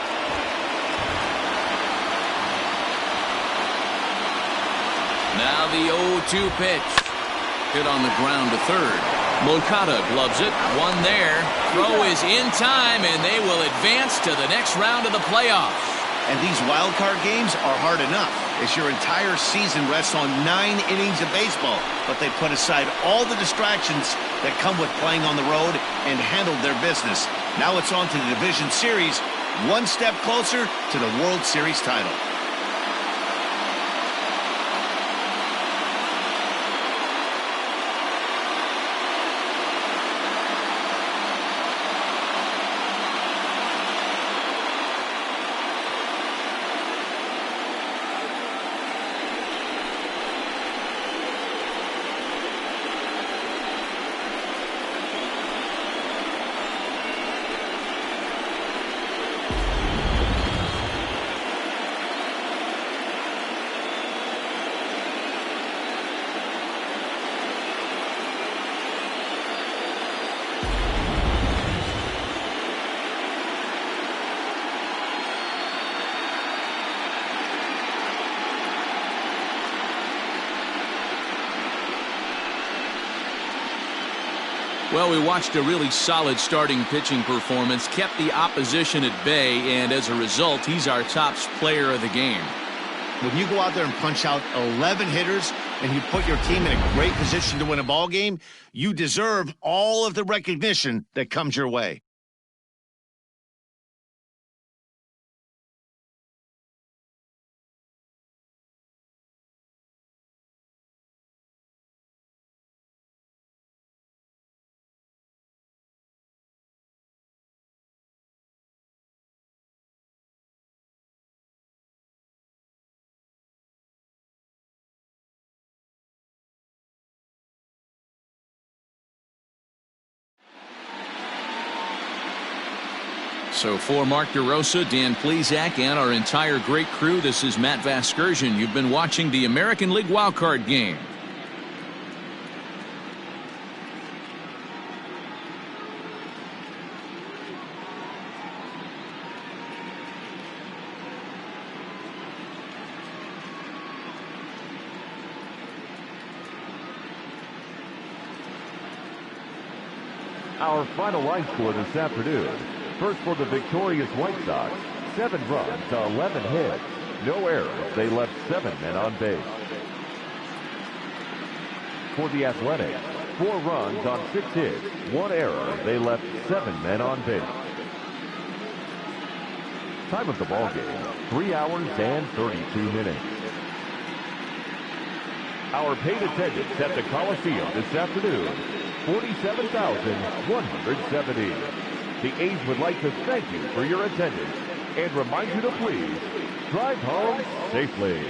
Now the 0-2 pitch. Hit on the ground to third. Moncada gloves it. One there. Throw is in time, and they will advance to the next round of the playoffs. And these wild card games are hard enough, as your entire season rests on 9 innings of baseball. But they put aside all the distractions that come with playing on the road and handled their business. Now it's on to the division series, one step closer to the World Series title. Well, we watched a really solid starting pitching performance, kept the opposition at bay, and as a result, he's our top player of the game. When you go out there and punch out 11 hitters and you put your team in a great position to win a ball game, you deserve all of the recognition that comes your way. So for Mark DeRosa, Dan Plesac, and our entire great crew, this is Matt Vasgersian. You've been watching the American League wildcard game. Our final line score this afternoon. First for the victorious White Sox, 7 runs to 11 hits. No errors. They left 7 men on base. For the Athletics, 4 runs on 6 hits. 1 error. They left 7 men on base. Time of the ball game, 3 hours and 32 minutes. Our paid attendance at the Coliseum this afternoon, 47,170. The A's would like to thank you for your attendance and remind you to please drive home safely.